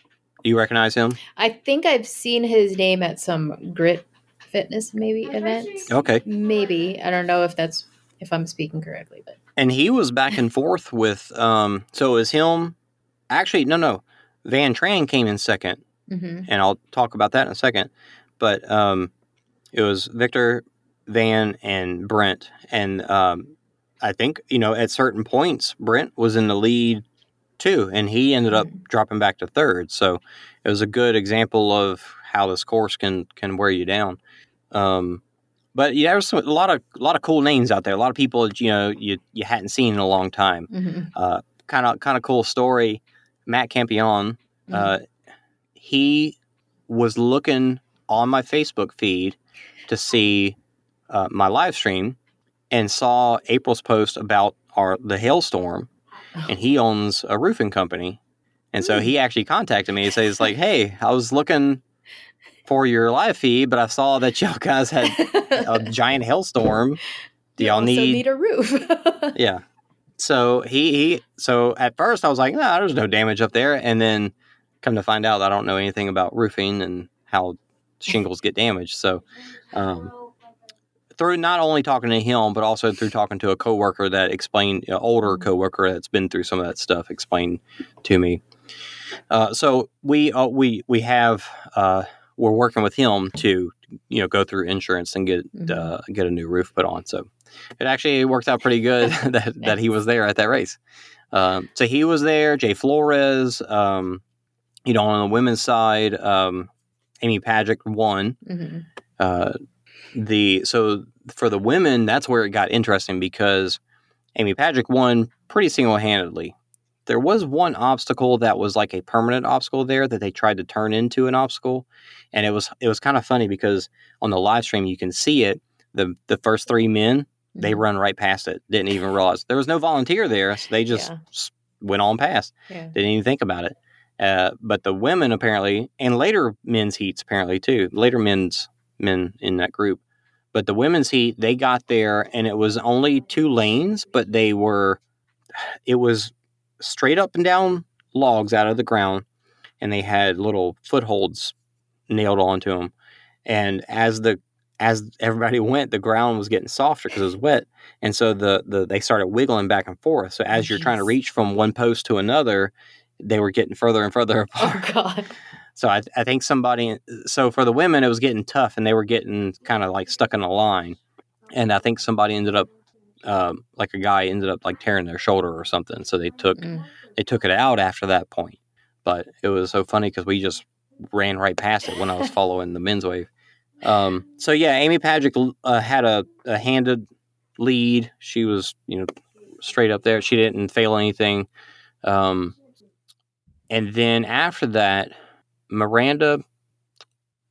you recognize him? I think I've seen his name at some Grit Fitness events. Okay. Maybe. I don't know if I'm speaking correctly, but. And he was back and forth with so it was him. Actually, no. Van Tran came in second, and I'll talk about that in a second. But it was Victor, Van, and Brent, and I think at certain points Brent was in the lead too, and he ended up dropping back to third. So it was a good example of how this course can wear you down. But there was a lot of cool names out there. A lot of people you hadn't seen in a long time. Kind of cool story. Matt Campion, he was looking on my Facebook feed to see my live stream and saw April's post about the hailstorm, and he owns a roofing company. And so he actually contacted me and says like, hey, I was looking for your live feed, but I saw that y'all guys had a giant hailstorm. Do y'all need a roof? Yeah. So so at first I was like, no, there's no damage up there. And then come to find out I don't know anything about roofing and how shingles get damaged. So through not only talking to him, but also through talking to a coworker that explained, older coworker that's been through some of that stuff, explained to me. So we have we're working with him to go through insurance and get a new roof put on. So it actually worked out pretty good that he was there at that race. So he was there. Jay Flores, on the women's side, Amy Paget won. So for the women, that's where it got interesting because Amy Paget won pretty single-handedly. There was one obstacle that was like a permanent obstacle there that they tried to turn into an obstacle. And it was kind of funny because on the live stream, you can see it. The first three men, they run right past it. Didn't even realize there was no volunteer there. So they just went on past. Yeah. Didn't even think about it. But the women apparently, and later men's heats apparently too, later men in that group. But the women's heat, they got there and it was only 2 lanes, but it was straight up and down logs out of the ground, and they had little footholds nailed onto them. And as everybody went, the ground was getting softer because it was wet, and so they started wiggling back and forth. So as you're trying to reach from one post to another, they were getting further and further apart. Oh God! So I think so for the women, it was getting tough, and they were getting kind of like stuck in a line. And I think somebody ended up. A guy ended up like tearing their shoulder or something. So they took it out after that point. but it was so funny because we just ran right past it when I was following the men's wave. So yeah, Amy Pagic had a handed lead. She was, straight up there. She didn't fail anything. And then after that, Miranda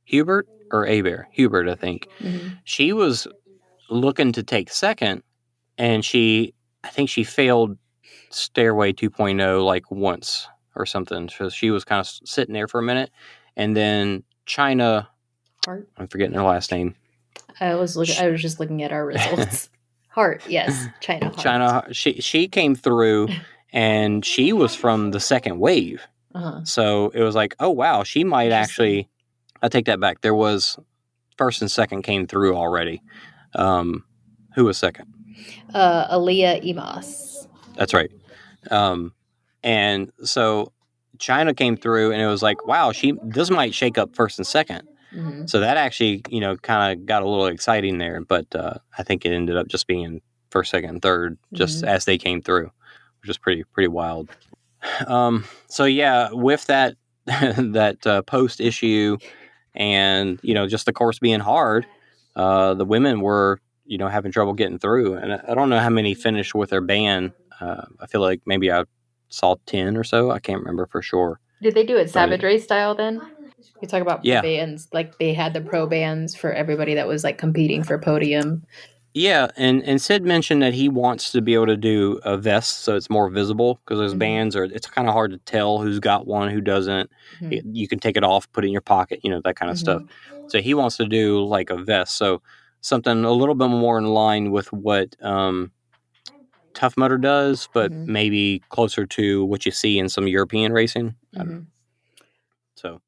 Hubert, I think. Mm-hmm. She was looking to take second, and I think she failed Stairway 2.0 like once or something. So she was kind of sitting there for a minute, and then China Hart. I'm forgetting her last name. I was just looking at our results. Hart, yes, China Hart. She came through, and she was from the second wave. Uh-huh. So it was like, oh wow, she might actually. I take that back. There was first and second came through already. Who was second? Aaliyah Emas. That's right. And so China came through, and it was like, wow, this might shake up first and second. Mm-hmm. So that actually, kind of got a little exciting there. But I think it ended up just being first, second, and third, just as they came through, which is pretty wild. So yeah, with that that post issue, and just the course being hard, the women were having trouble getting through, and I don't know how many finished with their band. I feel like maybe I saw 10 or so. I can't remember for sure. Did they do it Savage Race style then? You talk about Yeah. bands, like they had the pro bands for everybody that was like competing for podium. Yeah, and Sid mentioned that he wants to be able to do a vest so it's more visible, because those bands it's kind of hard to tell who's got one, who doesn't. You can take it off, put it in your pocket, that kind of stuff. So he wants to do like a vest, so something a little bit more in line with what Tough Mudder does, but maybe closer to what you see in some European racing. So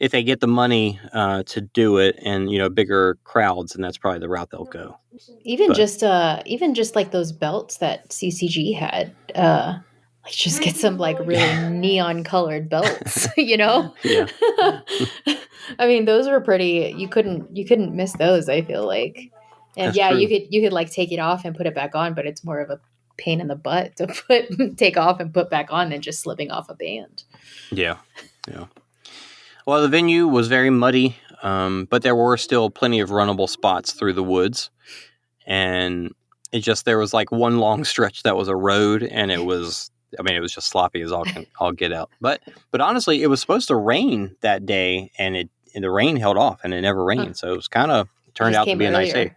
if they get the money to do it, and bigger crowds, and that's probably the route they'll go. Even just like those belts that CCG had, like just get some like really neon colored belts, Yeah. I mean, those were pretty. You couldn't miss those, I feel like. And That's true. you could like take it off and put it back on, but it's more of a pain in the butt to take off and put back on than just slipping off a band. Yeah. Well, the venue was very muddy, but there were still plenty of runnable spots through the woods, and there was like one long stretch that was a road, and it was just sloppy as all get out. But honestly, it was supposed to rain that day, and the rain held off, and it never rained, so it was turned out to be a nice day.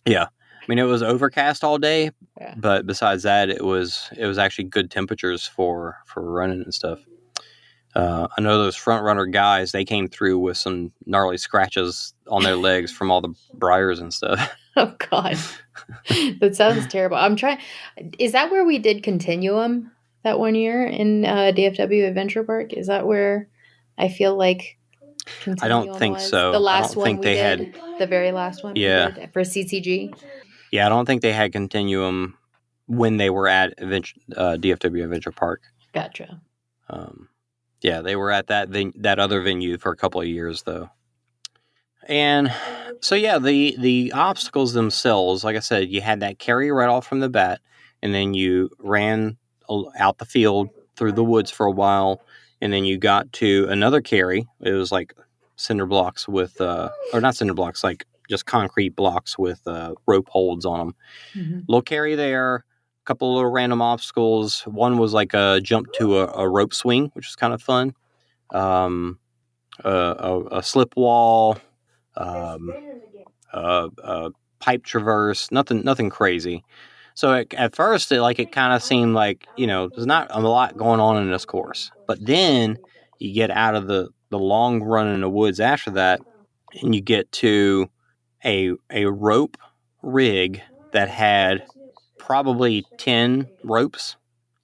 Yeah, it was overcast all day, but besides that, it was actually good temperatures for running and stuff. I know those front runner guys, they came through with some gnarly scratches on their legs from all the briars and stuff. Oh God, that sounds terrible. I'm trying. Is that where we did Continuum that one year in DFW Adventure Park? Is that where I feel like Continuum I don't think was? so. The last one they did, the very last one we did for CCG. Yeah, I don't think they had Continuum when they were at DFW Adventure Park. Gotcha. Yeah, they were at that other venue for a couple of years, though. And so, yeah, the obstacles themselves, like I said, you had that carry right off from the bat, and then you ran out the field through the woods for a while, and then you got to another carry. It was like cinder blocks with, or not cinder blocks, like just concrete blocks with rope holds on them. Little carry there. Couple of little random obstacles. One was like a jump to a rope swing, which was kind of fun. A slip wall, a pipe traverse. Nothing crazy. So at first, it kind of seemed like there's not a lot going on in this course. But then you get out of the long run in the woods after that, and you get to a rope rig that had probably 10 ropes.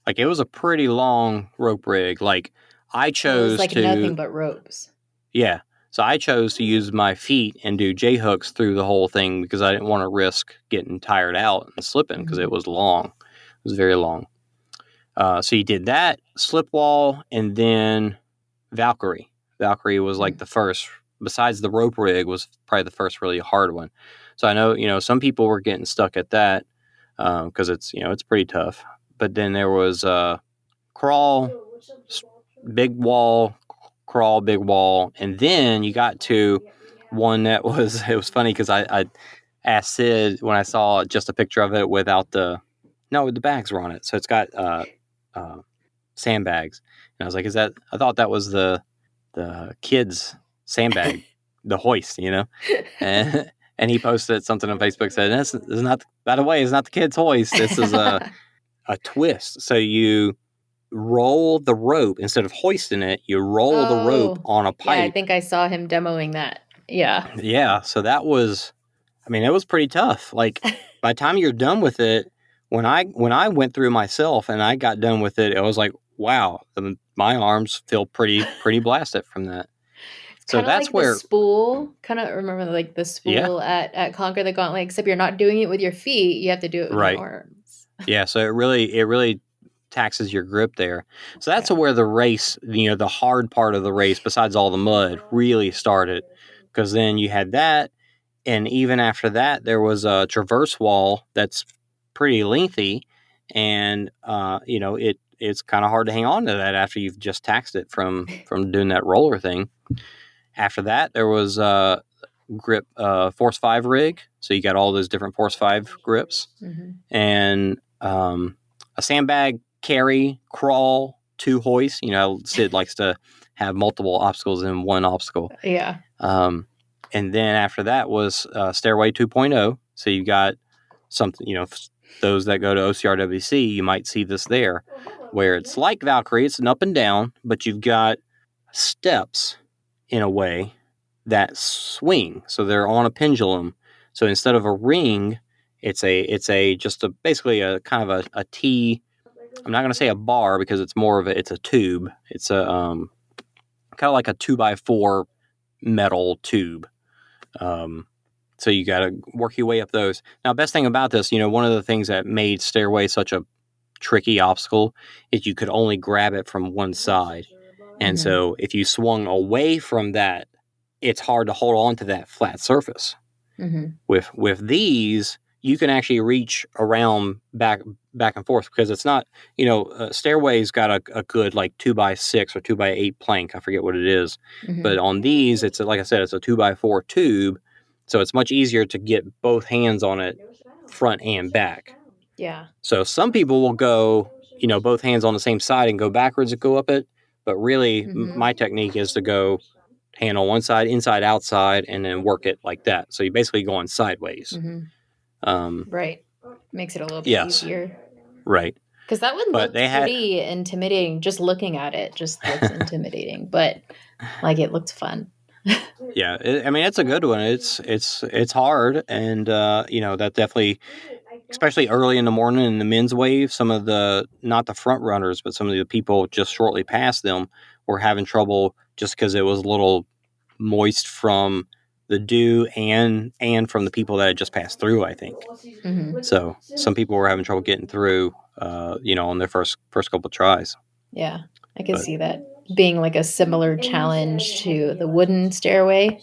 Like, it was a pretty long rope rig. Like, I chose it was like nothing but ropes. Yeah. So I chose to use my feet and do J-hooks through the whole thing, because I didn't want to risk getting tired out and slipping, because it was long. It was very long. So you did that, slip wall, and then Valkyrie. Valkyrie was like the first, besides the rope rig, was probably the first really hard one. So I know, some people were getting stuck at that, because it's pretty tough. But then there was crawl, big wall, crawl, big wall. And then you got to one that was, it was funny because I asked Sid when I saw just a picture of it without the bags were on it. So it's got sandbags. And I was like, I thought that was the kids' sandbag, the hoist, And he posted something on Facebook, said, this is not, by the way, it's not the kids' hoist. This is a twist. So you roll the rope instead of hoisting it. You roll the rope on a pipe. Yeah, I think I saw him demoing that. Yeah. Yeah. So that was, it was pretty tough. Like by the time you're done with it, when I went through myself and I got done with it, it was like, wow, my arms feel pretty blasted from that. So that's like where the spool. Kind of remember like the spool at Conquer the Gauntlet, except you're not doing it with your feet. You have to do it with your arms. Yeah. So it really taxes your grip there. So that's where the race, the hard part of the race, besides all the mud, really started. Because then you had that, and even after that, there was a traverse wall that's pretty lengthy, and it's kind of hard to hang on to that after you've just taxed it from doing that roller thing. After that, there was grip Force 5 rig, so you got all those different Force 5 grips, and a sandbag, carry, crawl, 2 hoists. Sid likes to have multiple obstacles in one obstacle. Yeah. And then after that was Stairway 2.0. So you got something, those that go to OCRWC, you might see this there, where it's like Valkyrie, it's an up and down, but you've got steps in a way that swing. So they're on a pendulum. So instead of a ring, it's basically a kind of a T. I'm not going to say a bar because it's more of it's a tube. It's a kind of like a 2x4 metal tube. So you got to work your way up those. Now, best thing about this, one of the things that made Stairway such a tricky obstacle is you could only grab it from one side. And so if you swung away from that, it's hard to hold on to that flat surface. With these, you can actually reach around back and forth because it's not, Stairway's got a good like 2x6 or 2x8 plank. I forget what it is. But on these, it's like I said, it's a 2x4 tube. So it's much easier to get both hands on it front and back. Yeah. So some people will go, both hands on the same side and go backwards and go up it. But really, my technique is to go hand on one side, inside, outside, and then work it like that. So you're basically going sideways. Right. Makes it a little bit easier. Right. Because that one looked pretty intimidating. Just looking at it just looks intimidating. But it looked fun. Yeah. It's a good one. It's hard. And, that definitely, especially early in the morning in the men's wave, some of not the front runners, but some of the people just shortly past them were having trouble just because it was a little moist from the dew and from the people that had just passed through, I think. So some people were having trouble getting through, on their first couple tries. Yeah, I can see that being like a similar challenge to the wooden stairway.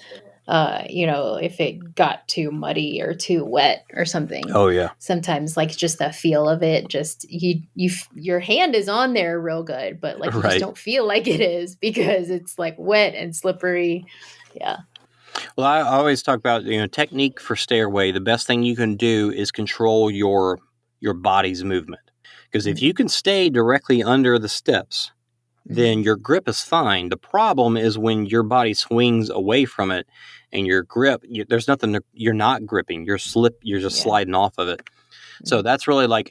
If it got too muddy or too wet or something. Oh yeah. Sometimes just the feel of it, just your hand is on there real good, but you just don't feel like it is because it's wet and slippery. Yeah. Well, I always talk about, technique for Stairway. The best thing you can do is control your body's movement. Because if you can stay directly under the steps, then your grip is fine. The problem is when your body swings away from it and your grip, there's nothing, you're not gripping. You're just sliding off of it. So that's really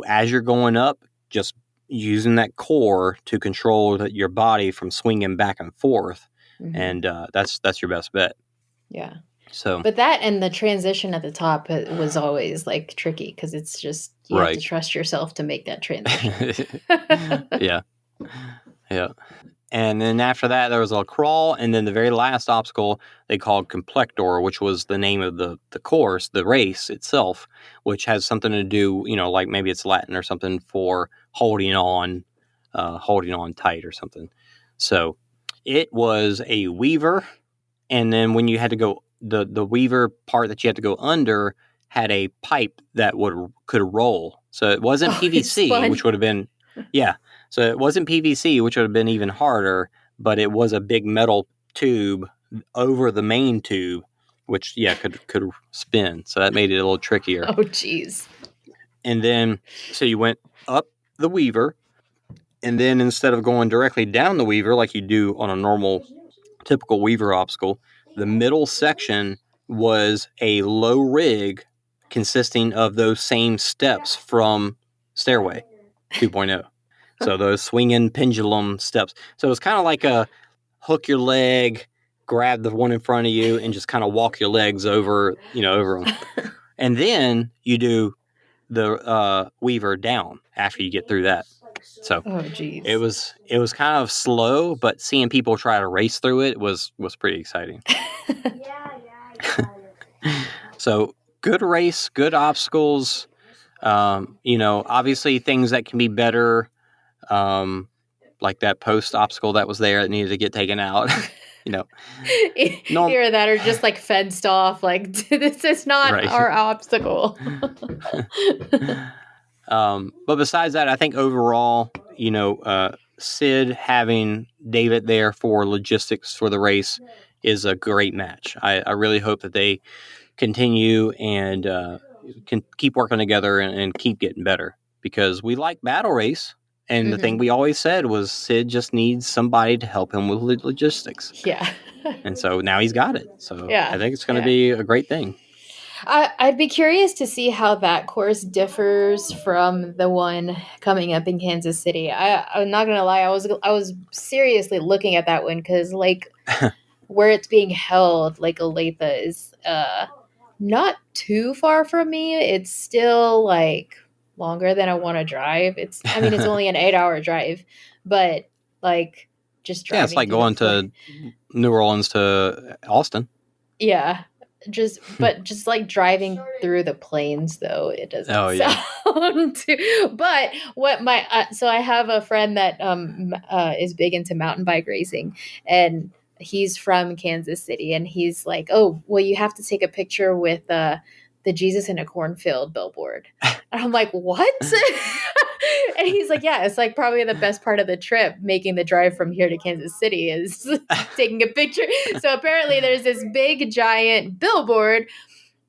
as you're going up, just using that core to control your body from swinging back and forth. And that's your best bet. Yeah. So, but that and the transition at the top was always tricky because it's just you have to trust yourself to make that transition. Yeah. And then after that, there was a crawl, and then the very last obstacle they called Complector, which was the name of the course, the race itself, which has something to do, maybe it's Latin or something for holding on tight or something. So it was a weaver, and then when you had to go, the weaver part that you had to go under had a pipe that could roll. So it wasn't PVC, which would have been Yeah. So it wasn't PVC, which would have been even harder, but it was a big metal tube over the main tube, which could spin. So that made it a little trickier. Oh, geez. And then so you went up the Weaver, and then instead of going directly down the Weaver like you do on a normal typical Weaver obstacle, the middle section was a low rig consisting of those same steps from Stairway 2.0. So those swinging pendulum steps. So it's kind of like a hook your leg, grab the one in front of you, and just kind of walk your legs over them. And then you do the Weaver down after you get through that. So it was kind of slow, but seeing people try to race through it was pretty exciting. So good race, good obstacles. Obviously things that can be better, like that post obstacle that was there that needed to get taken out. Either that or just like fenced off. Like this is not our obstacle. But besides that, I think overall, Sid having David there for logistics for the race is a great match. I really hope that they continue and can keep working together and keep getting better, because we like Battle Race. And the thing we always said was Sid just needs somebody to help him with logistics. Yeah. And so now he's got it. So I think it's going to be a great thing. I'd be curious to see how that course differs from the one coming up in Kansas City. I'm not gonna lie, I was seriously looking at that one because like where it's being held, like Olathe is not too far from me. It's still like longer than I want to drive. It's only an 8-hour drive, but like just driving. Yeah, it's like going to New Orleans to Austin. Yeah. Just like driving through the plains though, it doesn't sound too. But what so I have a friend that is big into mountain bike racing, and he's from Kansas City, and he's like, oh well, you have to take a picture with the Jesus in a cornfield billboard. And I'm like, what? And he's like, yeah, it's like probably the best part of the trip, making the drive from here to Kansas City, is taking a picture. So apparently there's this big giant billboard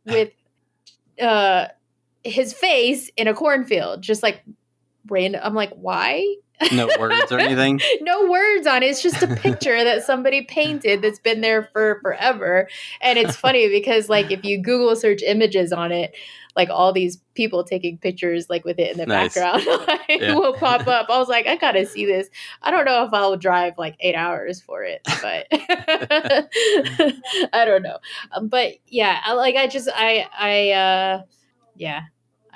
with his face in a cornfield, just like random. I'm like, why? No words or anything? No words on it. It's just a picture that somebody painted that's been there for forever. And it's funny because like if you Google search images on it, like all these people taking pictures like with it in the background will pop up. I was like, I gotta see this. I don't know if I'll drive like 8 hours for it, but I don't know. But yeah,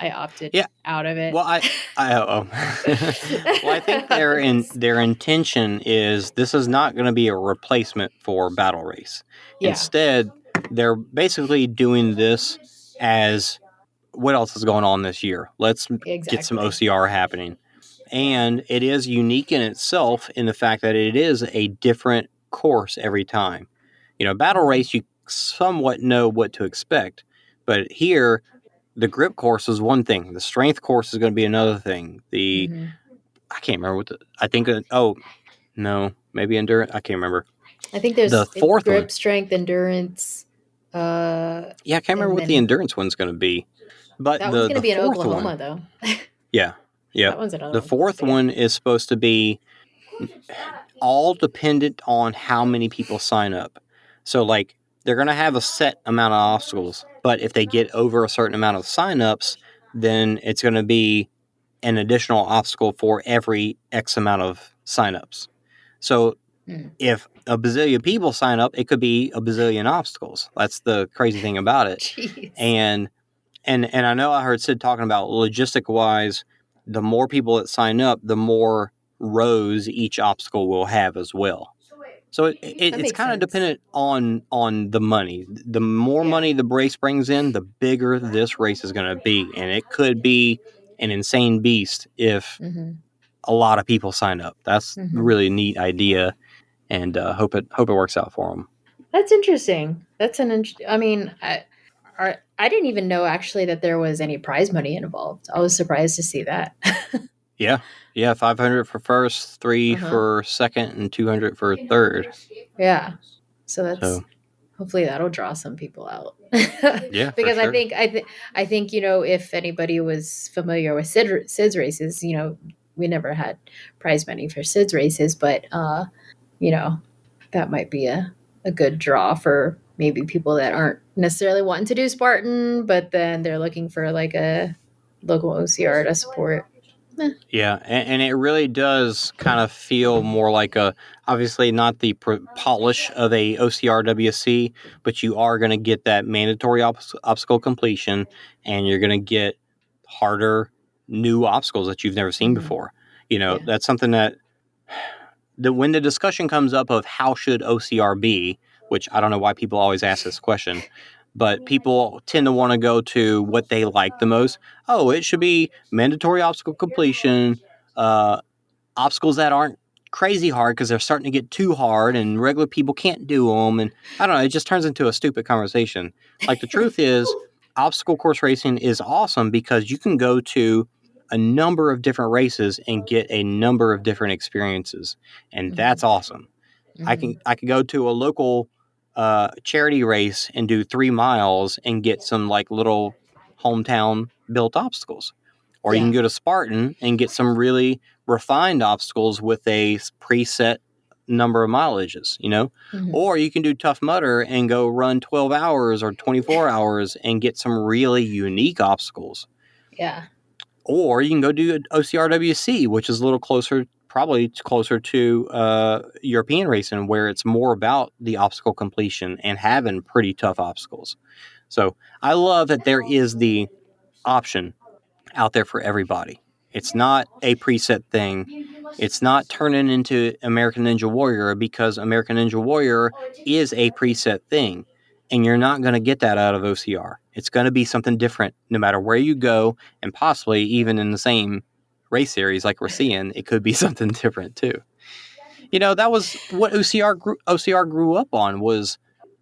I opted out of it. Well, I think their intention is this is not going to be a replacement for Battle Race. Yeah. Instead, they're basically doing this as what else is going on this year. Let's get some OCR happening. And it is unique in itself in the fact that it is a different course every time. Battle Race, you somewhat know what to expect. But here, the grip course is one thing. The strength course is going to be another thing. I can't remember maybe endurance. I can't remember. I think there's the fourth grip, one. Strength, endurance. I can't remember what the endurance one's going to be. But that one's going to be in Oklahoma, though. Yeah. That one's another. The fourth one is supposed to be all dependent on how many people sign up. So, like, they're going to have a set amount of obstacles, but if they get over a certain amount of signups, then it's going to be an additional obstacle for every X amount of signups. So if a bazillion people sign up, it could be a bazillion obstacles. That's the crazy thing about it. Jeez. And I know I heard Sid talking about logistic-wise, the more people that sign up, the more rows each obstacle will have as well. So it's kind of dependent on the money. The more money the race brings in, the bigger this race is going to be. And it could be an insane beast if a lot of people sign up. That's a really neat idea, and hope it works out for them. That's interesting. That's I didn't even know actually that there was any prize money involved. I was surprised to see that. Yeah. 500 for first, 3 for second, and 200 for third. Yeah. So hopefully that'll draw some people out. Yeah, because for sure. I think if anybody was familiar with SIDS races, we never had prize money for SIDS races, but that might be a good draw for maybe people that aren't necessarily wanting to do Spartan, but then they're looking for like a local OCR to support. Yeah, and it really does kind of feel more like obviously not the polish of a OCR WC, but you are going to get that mandatory obstacle completion, and you're going to get harder new obstacles that you've never seen before. That's something that when the discussion comes up of how should OCR be, which I don't know why people always ask this question, but people tend to want to go to what they like the most. Oh, it should be mandatory obstacle completion, obstacles that aren't crazy hard because they're starting to get too hard and regular people can't do them. And I don't know, it just turns into a stupid conversation. Like the truth is, obstacle course racing is awesome because you can go to a number of different races and get a number of different experiences. And that's awesome. I can go to a local charity race and do 3 miles and get some like little hometown built obstacles. Or you can go to Spartan and get some really refined obstacles with a preset number of mileages, Or you can do Tough Mudder and go run 12 hours or 24 hours and get some really unique obstacles. Yeah. Or you can go do OCRWC, which is a little closer, probably closer to European racing, where it's more about the obstacle completion and having pretty tough obstacles. So I love that there is the option out there for everybody. It's not a preset thing. It's not turning into American Ninja Warrior because American Ninja Warrior is a preset thing. And you're not going to get that out of OCR. It's going to be something different no matter where you go, and possibly even in the same race series like we're seeing, it could be something different too. That was what OCR grew up on was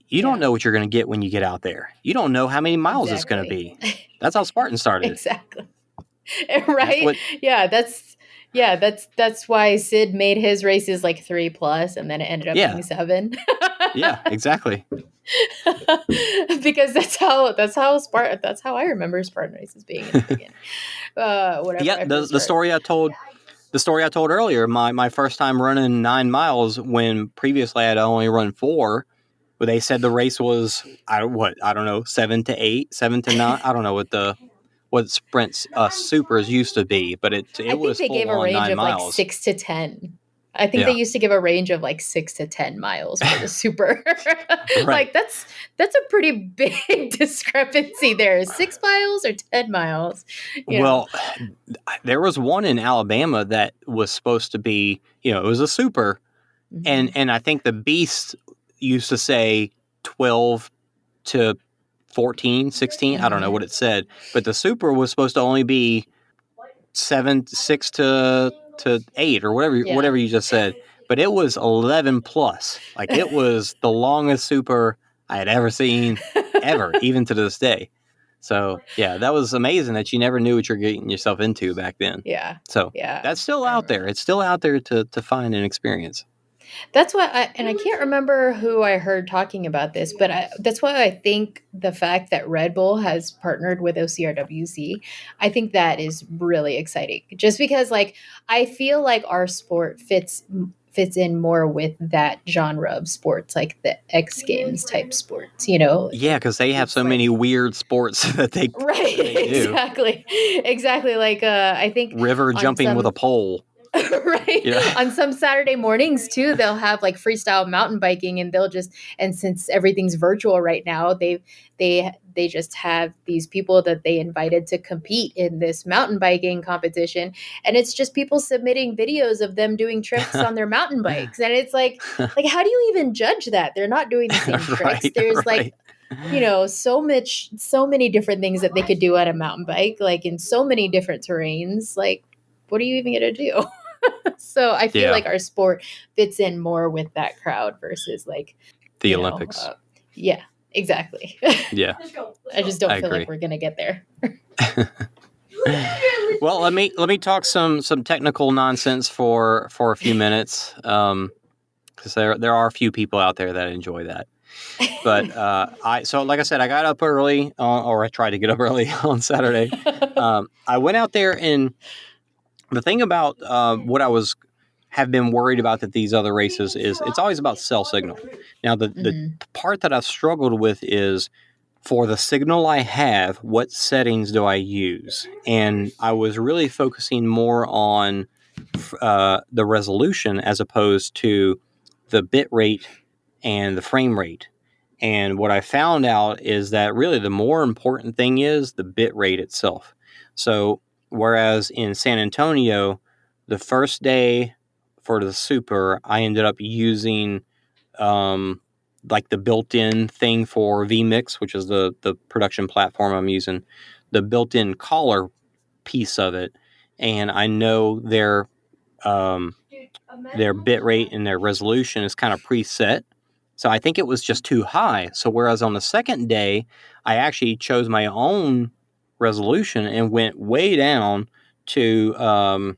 you don't know what you're going to get when you get out there. You don't know how many miles it's going to be. That's how Spartan started. Exactly. Right? That's why Sid made his races like 3+, and then it ended up being 7. Yeah, exactly. Because that's how I remember Spartan races being in the beginning. Whatever. Yeah, the story I told earlier, my first time running 9 miles when previously I had only run 4. But they said the race was I don't know, 7 to 8, 7 to 9. I don't know what sprints supers used to be, but it was they gave a range of like 6 to 10. I think they used to give a range of like 6 to 10 miles for the super. Like that's a pretty big discrepancy there. 6 miles or 10 miles? Well, there was one in Alabama that was supposed to be, it was a super. And I think the Beast used to say 12 to 14, 16. I don't know what it said, but the super was supposed to only be 6 to 8 or whatever you just said. But it was 11 plus. Like it was the longest super I had ever seen, ever, even to this day. So yeah, that was amazing that you never knew what you're getting yourself into back then. Yeah. So that's still out there. It's still out there to find and experience. That's why I can't remember who I heard talking about this, but that's why I think the fact that Red Bull has partnered with OCRWC, I think that is really exciting. Just because like I feel like our sport fits in more with that genre of sports, like the X Games type sports, Yeah, because they have so many weird sports that they do. Exactly. Like I think river jumping with a pole. Right. Yeah. On some Saturday mornings too, they'll have like freestyle mountain biking, and and since everything's virtual right now, they just have these people that they invited to compete in this mountain biking competition, and it's just people submitting videos of them doing tricks on their mountain bikes, and it's like how do you even judge that? They're not doing the same tricks. There's like so many different things that they could do on a mountain bike, like in so many different terrains. Like, what are you even gonna do? So I feel like our sport fits in more with that crowd versus like the Olympics. Yeah, exactly. Yeah. I just don't feel like we're gonna get there. Well, let me talk some technical nonsense for a few minutes, because there are a few people out there that enjoy that. But so like I said, I got up early, or I tried to get up early on Saturday. I went out there, and the thing about what I have been worried about at these other races is it's always about cell signal. Now, the part that I've struggled with is, for the signal I have, what settings do I use? And I was really focusing more on the resolution as opposed to the bit rate and the frame rate. And what I found out is that really the more important thing is the bit rate itself. So whereas in San Antonio, the first day for the Super, I ended up using like the built-in thing for vMix, which is the production platform I'm using, the built-in caller piece of it, and I know their bit rate and their resolution is kind of preset. So I think it was just too high. So whereas on the second day, I actually chose my own resolution and went way down to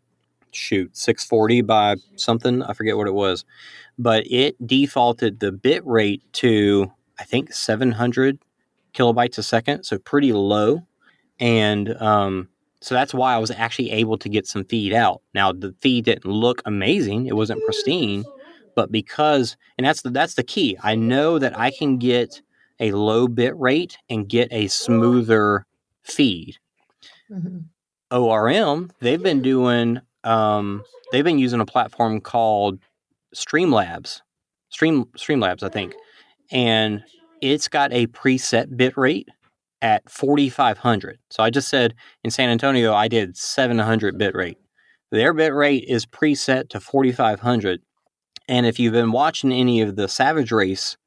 640 by something. I forget what it was. But it defaulted the bit rate to, I think, 700 kilobytes a second, so pretty low. And so that's why I was actually able to get some feed out. Now, the feed didn't look amazing. It wasn't pristine. But because, and that's the key, I know that I can get a low bit rate and get a smoother feed. ORM, they've been using a platform called Streamlabs, I think, and it's got a preset bit rate at 4,500. So I just said in San Antonio I did 700 bit rate. Their bit rate is preset to 4,500, and if you've been watching any of the Savage Race,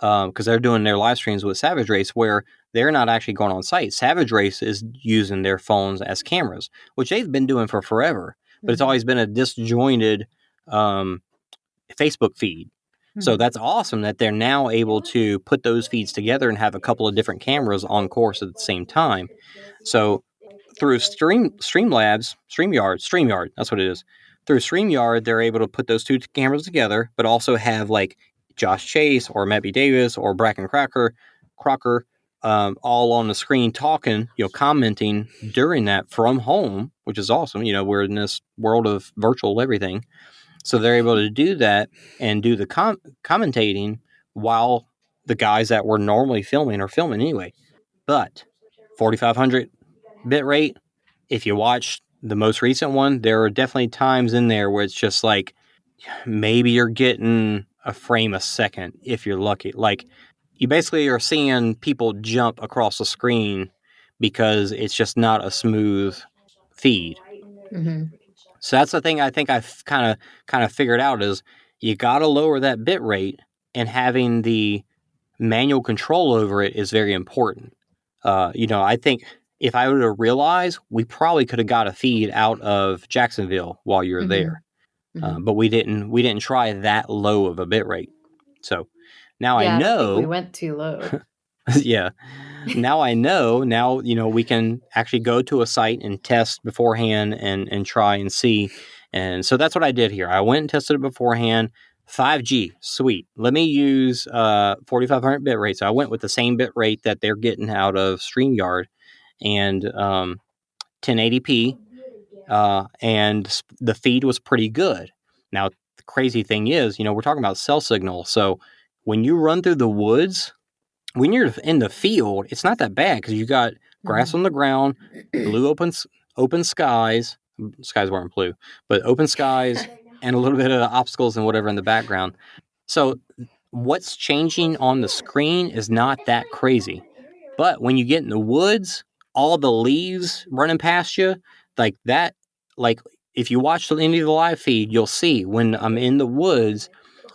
because they're doing their live streams with Savage Race where they're not actually going on site. Savage Race is using their phones as cameras, which they've been doing for forever, but it's always been a disjointed Facebook feed. So that's awesome that they're now able to put those feeds together and have a couple of different cameras on course at the same time. So through StreamYard, that's what it is. Through StreamYard, they're able to put those two cameras together, but also have like Josh Chase or Matt B. Davis or Bracken Crocker, all on the screen talking, commenting during that from home, which is awesome. We're in this world of virtual everything. So they're able to do that and do the commentating while the guys that were normally filming are filming anyway. But 4,500 bit rate, if you watch the most recent one, there are definitely times in there where it's just like maybe you're getting a frame a second if you're lucky. Like you basically are seeing people jump across the screen because it's just not a smooth feed. So that's the thing I think I've kind of figured out is you got to lower that bit rate, and having the manual control over it is very important. I think if I would have realized, we probably could have got a feed out of Jacksonville while you're there, but we didn't try that low of a bit rate. So now I know I don't think we went too low. Yeah. Now I know. Now, we can actually go to a site and test beforehand and try and see. And so that's what I did here. I went and tested it beforehand. 5G, sweet. Let me use 4,500 bit rate. So I went with the same bit rate that they're getting out of StreamYard, and 1080p, and the feed was pretty good. Now, the crazy thing is, we're talking about cell signal. So when you run through the woods, when you're in the field, it's not that bad because you got grass on the ground, blue open skies. Skies weren't blue, but open skies and a little bit of obstacles and whatever in the background. So what's changing on the screen is not that crazy. But when you get in the woods, all the leaves running past you, like that, like if you watch any of the live feed, you'll see when I'm in the woods,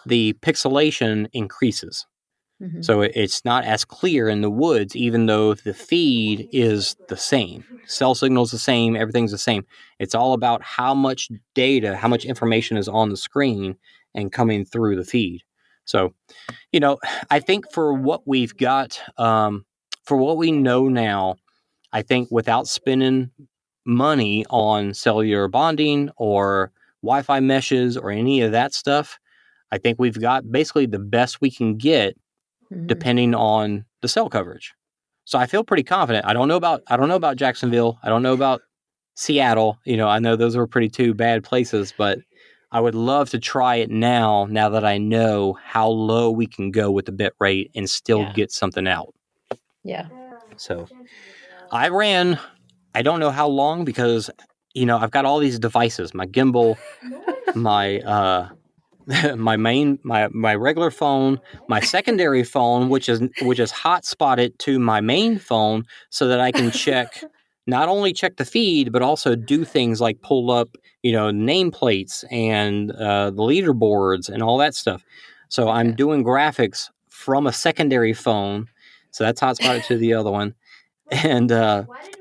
the pixelation increases. So it's not as clear in the woods, even though the feed is the same. Cell signal's the same, everything's the same. It's all about how much data, how much information is on the screen and coming through the feed. So, I think for what we've got, for what we know now, I think without spending money on cellular bonding or Wi-Fi meshes or any of that stuff. I think we've got basically the best we can get depending on the cell coverage. So I feel pretty confident. I don't know about Jacksonville. I don't know about Seattle. I know those are pretty two bad places, but I would love to try it now that I know how low we can go with the bit rate and still get something out. Yeah. So I don't know how long because, I've got all these devices, my gimbal, my my regular phone, my secondary phone, which is hotspotted to my main phone so that I can not only check the feed, but also do things like pull up, nameplates and the leaderboards and all that stuff. So I'm doing graphics from a secondary phone. So that's hotspotted to the other one. And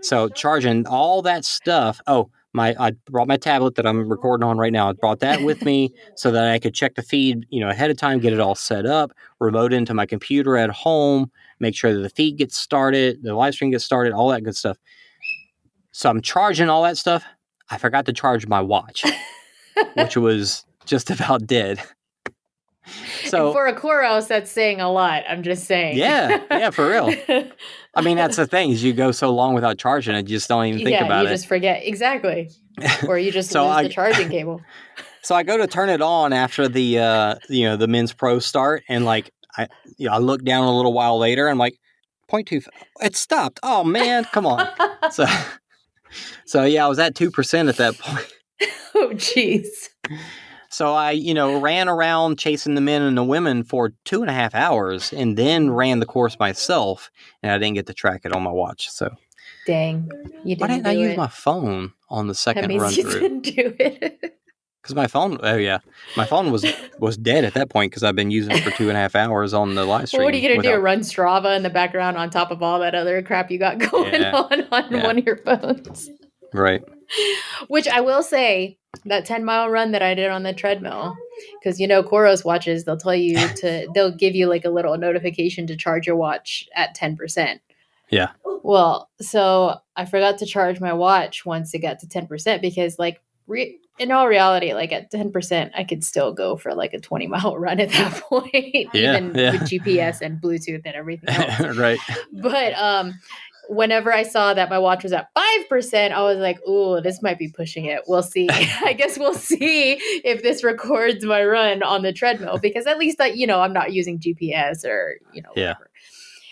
so charging all that stuff. Oh, I brought my tablet that I'm recording on right now. I brought that with me so that I could check the feed, ahead of time, get it all set up, remote into my computer at home, make sure that the feed gets started, the live stream gets started, all that good stuff. So I'm charging all that stuff. I forgot to charge my watch, which was just about dead. So and for a Koros, that's saying a lot. I'm just saying. Yeah, for real. I mean, that's the thing is you go so long without charging it, you just don't even think about it. You just forget. Exactly. Or you just lose the charging cable. So I go to turn it on after the the men's pro start, and like I look down a little while later, and I'm like, 0.2, it stopped. Oh man, come on. So yeah, I was at 2% at that point. Oh jeez. So I, ran around chasing the men and the women for 2.5 hours and then ran the course myself, and I didn't get to track it on my watch. So dang, you didn't. Why didn't I use my phone on the second run through? You didn't do it. Because my phone, my phone was dead at that point because I've been using it for 2.5 hours on the live stream. Well, what are you gonna do? Run Strava in the background on top of all that other crap you got going on one of your phones? Right. Which I will say, that 10-mile run that I did on the treadmill, because Koros watches, they'll give you like a little notification to charge your watch at 10%. Yeah. Well, so I forgot to charge my watch once it got to 10% because in all reality, like at 10%, I could still go for like a 20-mile run at that point, even with GPS and Bluetooth and everything else. Right. But whenever I saw that my watch was at 5%, I was like, ooh, this might be pushing it. We'll see. I guess we'll see if this records my run on the treadmill, because at least I'm not using GPS or, whatever.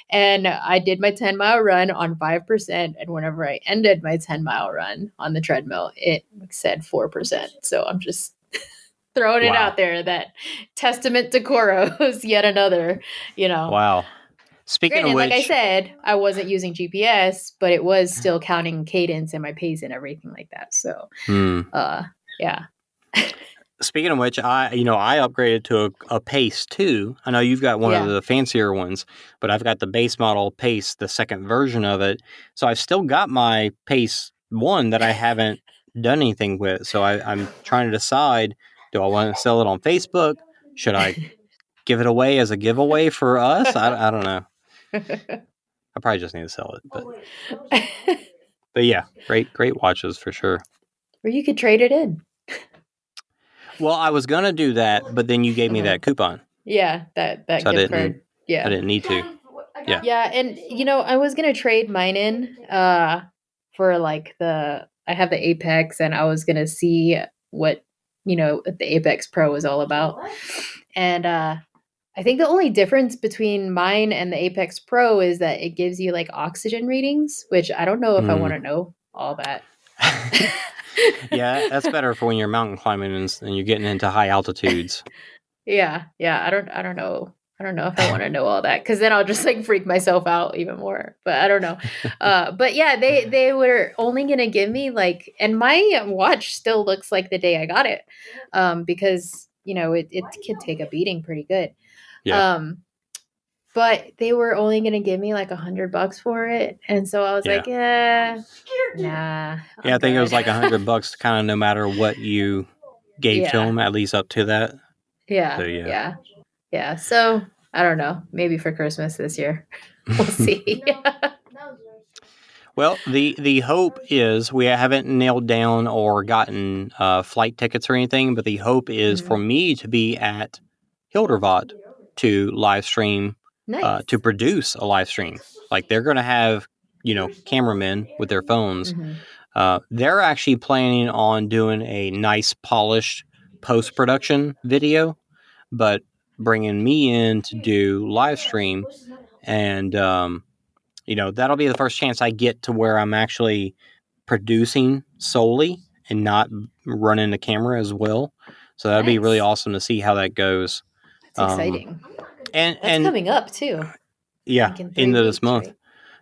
And I did my 10-mile run on 5%. And whenever I ended my 10-mile run on the treadmill, it said 4%. So I'm just throwing it out there, that testament to Koros, yet another, Wow. Speaking of which, like I said, I wasn't using GPS, but it was still counting cadence and my pace and everything like that. So, yeah. Speaking of which, I upgraded to a Pace 2. I know you've got one of the fancier ones, but I've got the base model Pace, the second version of it. So I've still got my Pace 1 that I haven't done anything with. So I'm trying to decide, do I want to sell it on Facebook? Should I give it away as a giveaway for us? I don't know. I probably just need to sell it, but yeah, great watches for sure. Or you could trade it in. Well, I was gonna do that, but then you gave me that coupon. Yeah, that so gift card. Yeah, I didn't need to. Yeah, and I was gonna trade mine in for like I have the Apex, and I was gonna see what the Apex Pro is all about, and I think the only difference between mine and the Apex Pro is that it gives you like oxygen readings, which I don't know if I want to know all that. Yeah, that's better for when you're mountain climbing and you're getting into high altitudes. Yeah. I don't know. I don't know if I want to know all that, because then I'll just like freak myself out even more. But I don't know. But yeah, they were only gonna give me like, and my watch still looks like the day I got it, because it can take a beating pretty good. Yeah. But they were only going to give me like $100 for it. And so I was like, nah. Yeah, I think it was like $100 kind of no matter what you gave to them, at least up to that. Yeah. So, yeah. So I don't know. Maybe for Christmas this year. We'll see. Well, the hope is we haven't nailed down or gotten flight tickets or anything, but the hope is for me to be at Hildervat to live stream, Nice. to produce a live stream. Like they're going to have, cameramen with their phones. They're actually planning on doing a nice polished post-production video, but bringing me in to do live stream. And, that'll be the first chance I get to where I'm actually producing solely and not running the camera as well. So that'd be really awesome to see how that goes. That's exciting. And that's coming up too. Yeah, like in into 3 this weeks, month. Right?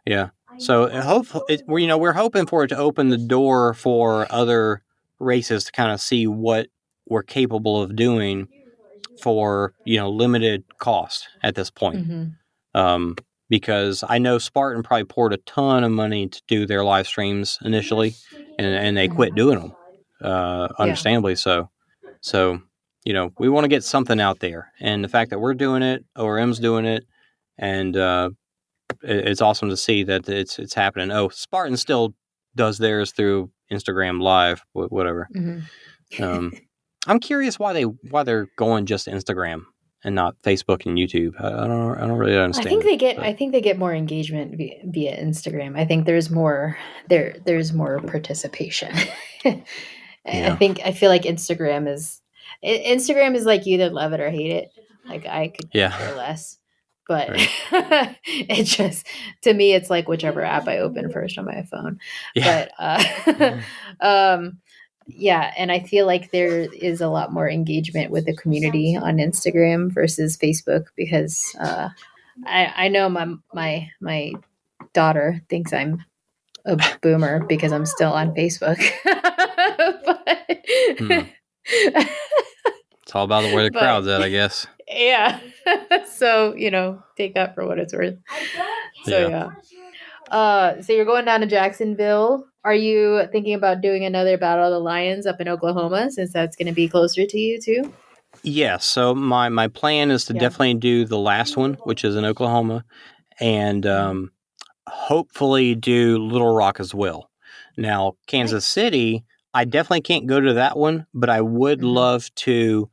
Yeah. So hopefully, we're hoping for it to open the door for other races to kind of see what we're capable of doing for limited cost at this point. Because I know Spartan probably poured a ton of money to do their live streams initially, and they quit doing them, understandably so. So, we want to get something out there. And the fact that we're doing it, ORM's doing it, and it's awesome to see that it's happening. Oh, Spartan still does theirs through Instagram Live, whatever. I'm curious why they're going just Instagram and not Facebook and YouTube. I don't really understand. I think they get more engagement via Instagram. I think there's more participation. I feel like Instagram is like you either love it or hate it. Like I could care less. But it just, to me, it's like whichever app I open first on my phone. Yeah. But yeah, and I feel like there is a lot more engagement with the community on Instagram versus Facebook because I know my daughter thinks I'm a boomer because I'm still on Facebook. But it's all about where the crowd's at, I guess. Yeah. So, take that for what it's worth. So, yeah. So you're going down to Jacksonville. Are you thinking about doing another Battle of the Lions up in Oklahoma since that's going to be closer to you too? Yeah. So my plan is to definitely do the last one, which is in Oklahoma, and hopefully do Little Rock as well. Now, Kansas City, I definitely can't go to that one, but I would love to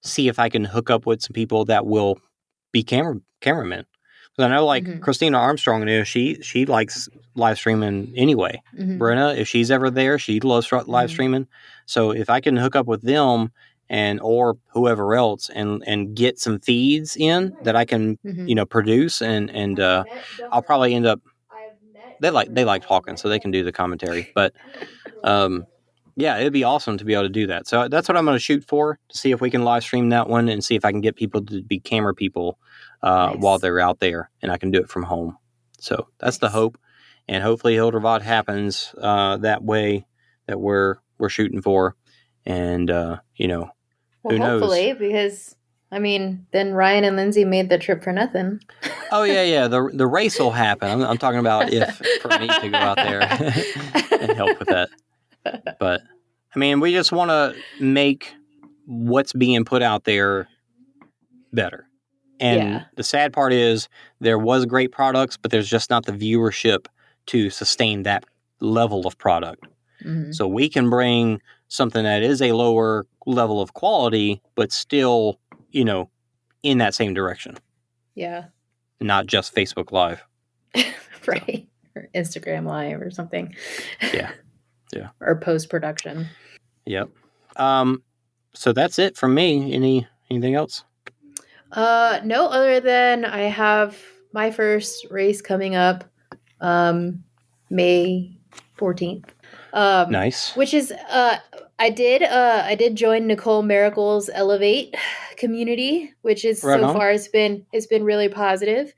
see if I can hook up with some people that will be cameramen. Because I know, like Christina Armstrong, she likes live streaming anyway. Brenna, if she's ever there, she loves live streaming. So if I can hook up with them or whoever else and get some feeds in that I can produce and I'll probably end up. They like talking, so they can do the commentary. But yeah, it'd be awesome to be able to do that. So that's what I'm going to shoot for, to see if we can live stream that one and see if I can get people to be camera people while they're out there, and I can do it from home. So that's the hope, and hopefully Hildervat happens that way that we're shooting for, and who knows? Hopefully, because then Ryan and Lindsay made the trip for nothing. Oh yeah. The race will happen. I'm talking about if for me to go out there and help with that. But we just want to make what's being put out there better. And the sad part is there was great products, but there's just not the viewership to sustain that level of product. So we can bring something that is a lower level of quality, but still, in that same direction. Yeah. Not just Facebook Live. Right. Or Instagram Live or something. Yeah. Or post-production. Yep. So that's it from me. Anything else? No, other than I have my first race coming up May 14th. Nice. Which is I did join Nicole Miracle's Elevate community, which is far it's been really positive.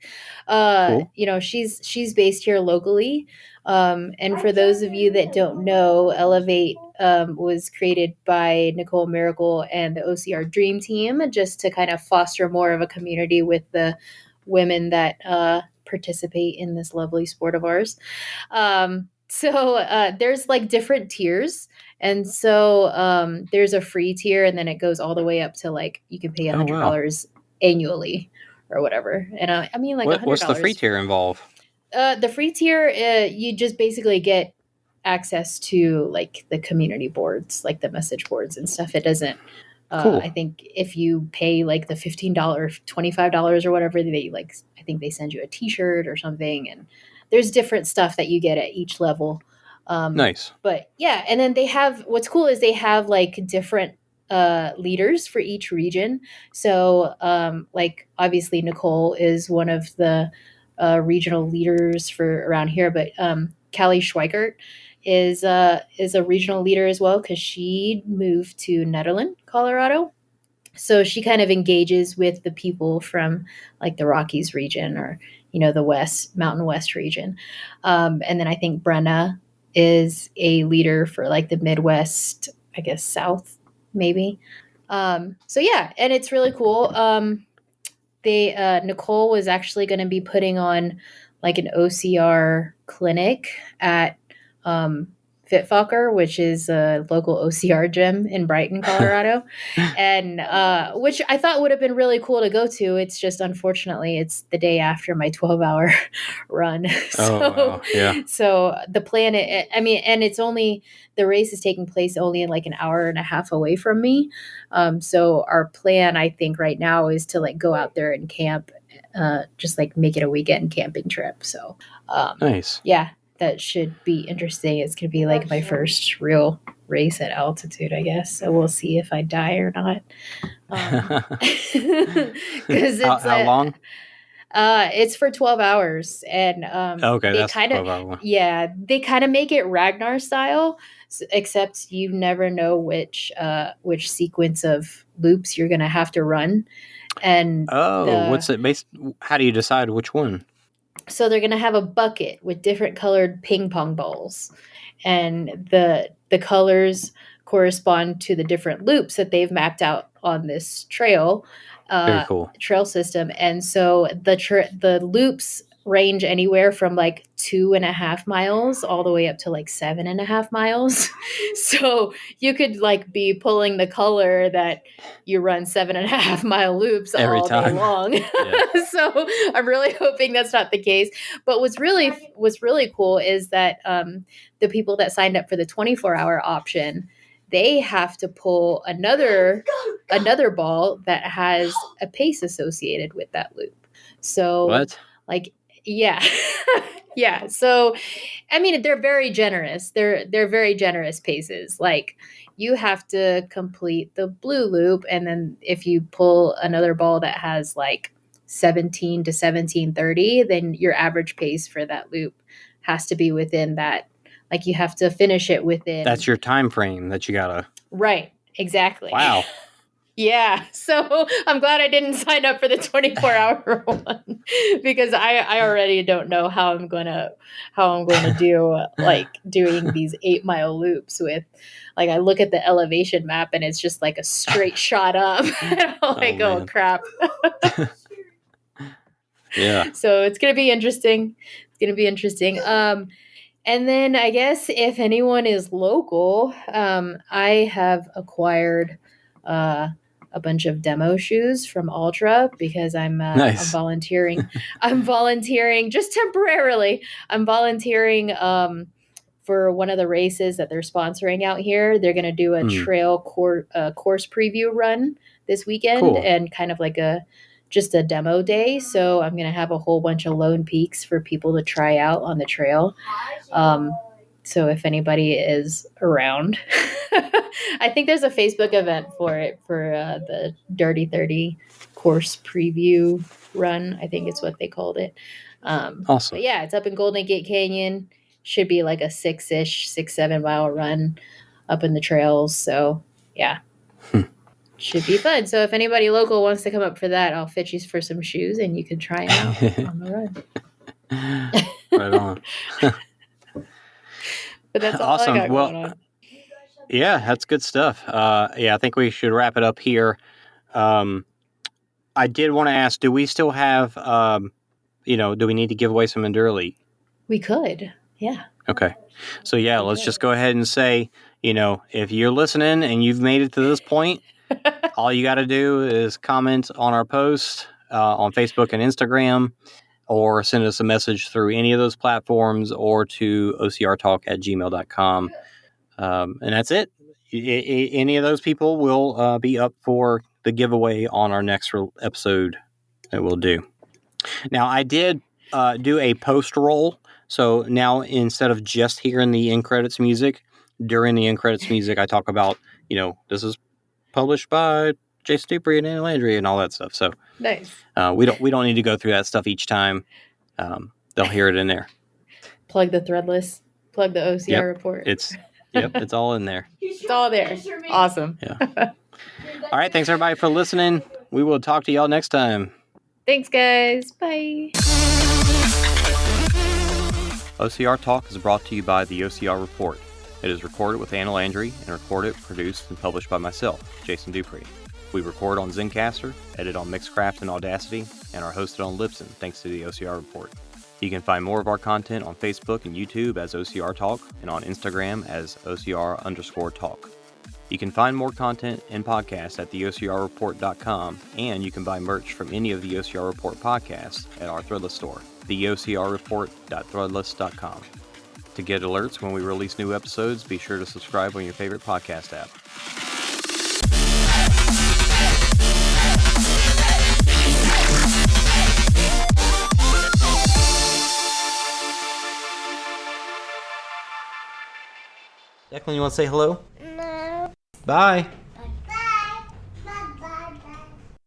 Cool. She's based here locally. And for those of you that don't know, Elevate was created by Nicole Miracle and the OCR Dream Team just to kind of foster more of a community with the women that participate in this lovely sport of ours. So there's like different tiers. And so there's a free tier, and then it goes all the way up to like you can pay $100 annually or whatever. And like $100. What's the free tier involve? The free tier, you just basically get access to like the community boards, like the message boards and stuff. It doesn't. Cool. I think if you pay like the $15, $25 or whatever, they like. I think they send you a T-shirt or something, and there's different stuff that you get at each level. Nice. But yeah, and then they have what's cool is they have like different leaders for each region. So like obviously Nicole is one of the regional leaders for around here, but Callie Schweikert is a regional leader as well because she moved to Nederland, Colorado. So she kind of engages with the people from like the Rockies region or the West Mountain West region, and then I think Brenna is a leader for like the Midwest, I guess South maybe. So yeah, and it's really cool. They Nicole was actually going to be putting on like an OCR clinic at Fitfokker, which is a local OCR gym in Brighton, Colorado, and which I thought would have been really cool to go to. It's just unfortunately it's the day after my 12-hour run. Wow. Yeah. So the plan, I mean, and it's only the race is taking place only in like an hour and a half away from me. So our plan, I think, right now is to like go out there and camp, just like make it a weekend camping trip. So Nice. yeah. That should be interesting. It's going to be like my first real race at altitude, I guess. So we'll see if I die or not. Because it's how long? It's for 12 hours, and Okay, they that's kind 12-hour of one. they kind of make it Ragnar style, except you never know which sequence of loops you're going to have to run. And what's it based? How do you decide which one? So they're going to have a bucket with different colored ping pong balls, and the colors correspond to the different loops that they've mapped out on this trail Very cool. trail system. And so the loops range anywhere from like 2.5 miles all the way up to like 7.5 miles. So you could like be pulling the color that you run 7.5 mile loops Every all time. day long. Yeah. So I'm really hoping that's not the case. But what's really cool is that the people that signed up for the 24-hour option, they have to pull another ball that has a pace associated with that loop. So What? like yeah. Yeah. So I mean they're very generous. They're very generous paces. Like you have to complete the blue loop, and then if you pull another ball that has like 17 to 17:30, then your average pace for that loop has to be within that. Like you have to finish it within. That's your time frame that you gotta. Right. Exactly. Wow. Yeah. So I'm glad I didn't sign up for the 24-hour one because I already don't know how I'm going to do like doing these 8-mile loops with like I look at the elevation map and it's just like a straight shot up. And I'm like, oh crap. Yeah. So it's going to be interesting. And then I guess if anyone is local, I have acquired a bunch of demo shoes from Ultra because I'm Nice. volunteering. I'm volunteering just temporarily. I'm volunteering for one of the races that they're sponsoring out here. They're going to do a trail course preview run this weekend. Cool. And kind of like just a demo day. So I'm going to have a whole bunch of lone peaks for people to try out on the trail. So if anybody is around, I think there's a Facebook event for it for the Dirty 30 course preview run. I think it's what they called it. Awesome. But yeah, it's up in Golden Gate Canyon. Should be like a 6-7 mile run up in the trails. So yeah. Should be fun. So if anybody local wants to come up for that, I'll fit you for some shoes and you can try them out on the run. Right on. But that's all awesome. I got going on. Yeah, that's good stuff. I think we should wrap it up here. I did want to ask, do we still have, do we need to give away some Endure Elite? We could. Yeah. Okay. So let's just go ahead and say, if you're listening and you've made it to this point, all you got to do is comment on our post on Facebook and Instagram. or send us a message through any of those platforms or to ocrtalk@gmail.com. And that's it. Any of those people will be up for the giveaway on our next episode that we'll do. Now, I did do a post roll. So now instead of just hearing the end credits music, during the end credits music, I talk about, this is published by Jason Dupree and Anna Landry and all that stuff. So Nice. we don't need to go through that stuff each time. They'll hear it in there. Plug the Threadless. Plug the OCR report. It's all in there. It's all there. Awesome. Yeah. All right. Thanks everybody for listening. We will talk to y'all next time. Thanks, guys. Bye. OCR Talk is brought to you by the OCR Report. It is recorded with Anna Landry and recorded, produced, and published by myself, Jason Dupree. We record on Zencastr, edit on Mixcraft and Audacity, and are hosted on Libsyn thanks to the OCR Report. You can find more of our content on Facebook and YouTube as OCR Talk and on Instagram as OCR_Talk. You can find more content and podcasts at theocrreport.com, and you can buy merch from any of the OCR Report podcasts at our Threadless store, theocrreport.threadless.com. To get alerts when we release new episodes, be sure to subscribe on your favorite podcast app. Declan, you want to say hello? No. Bye.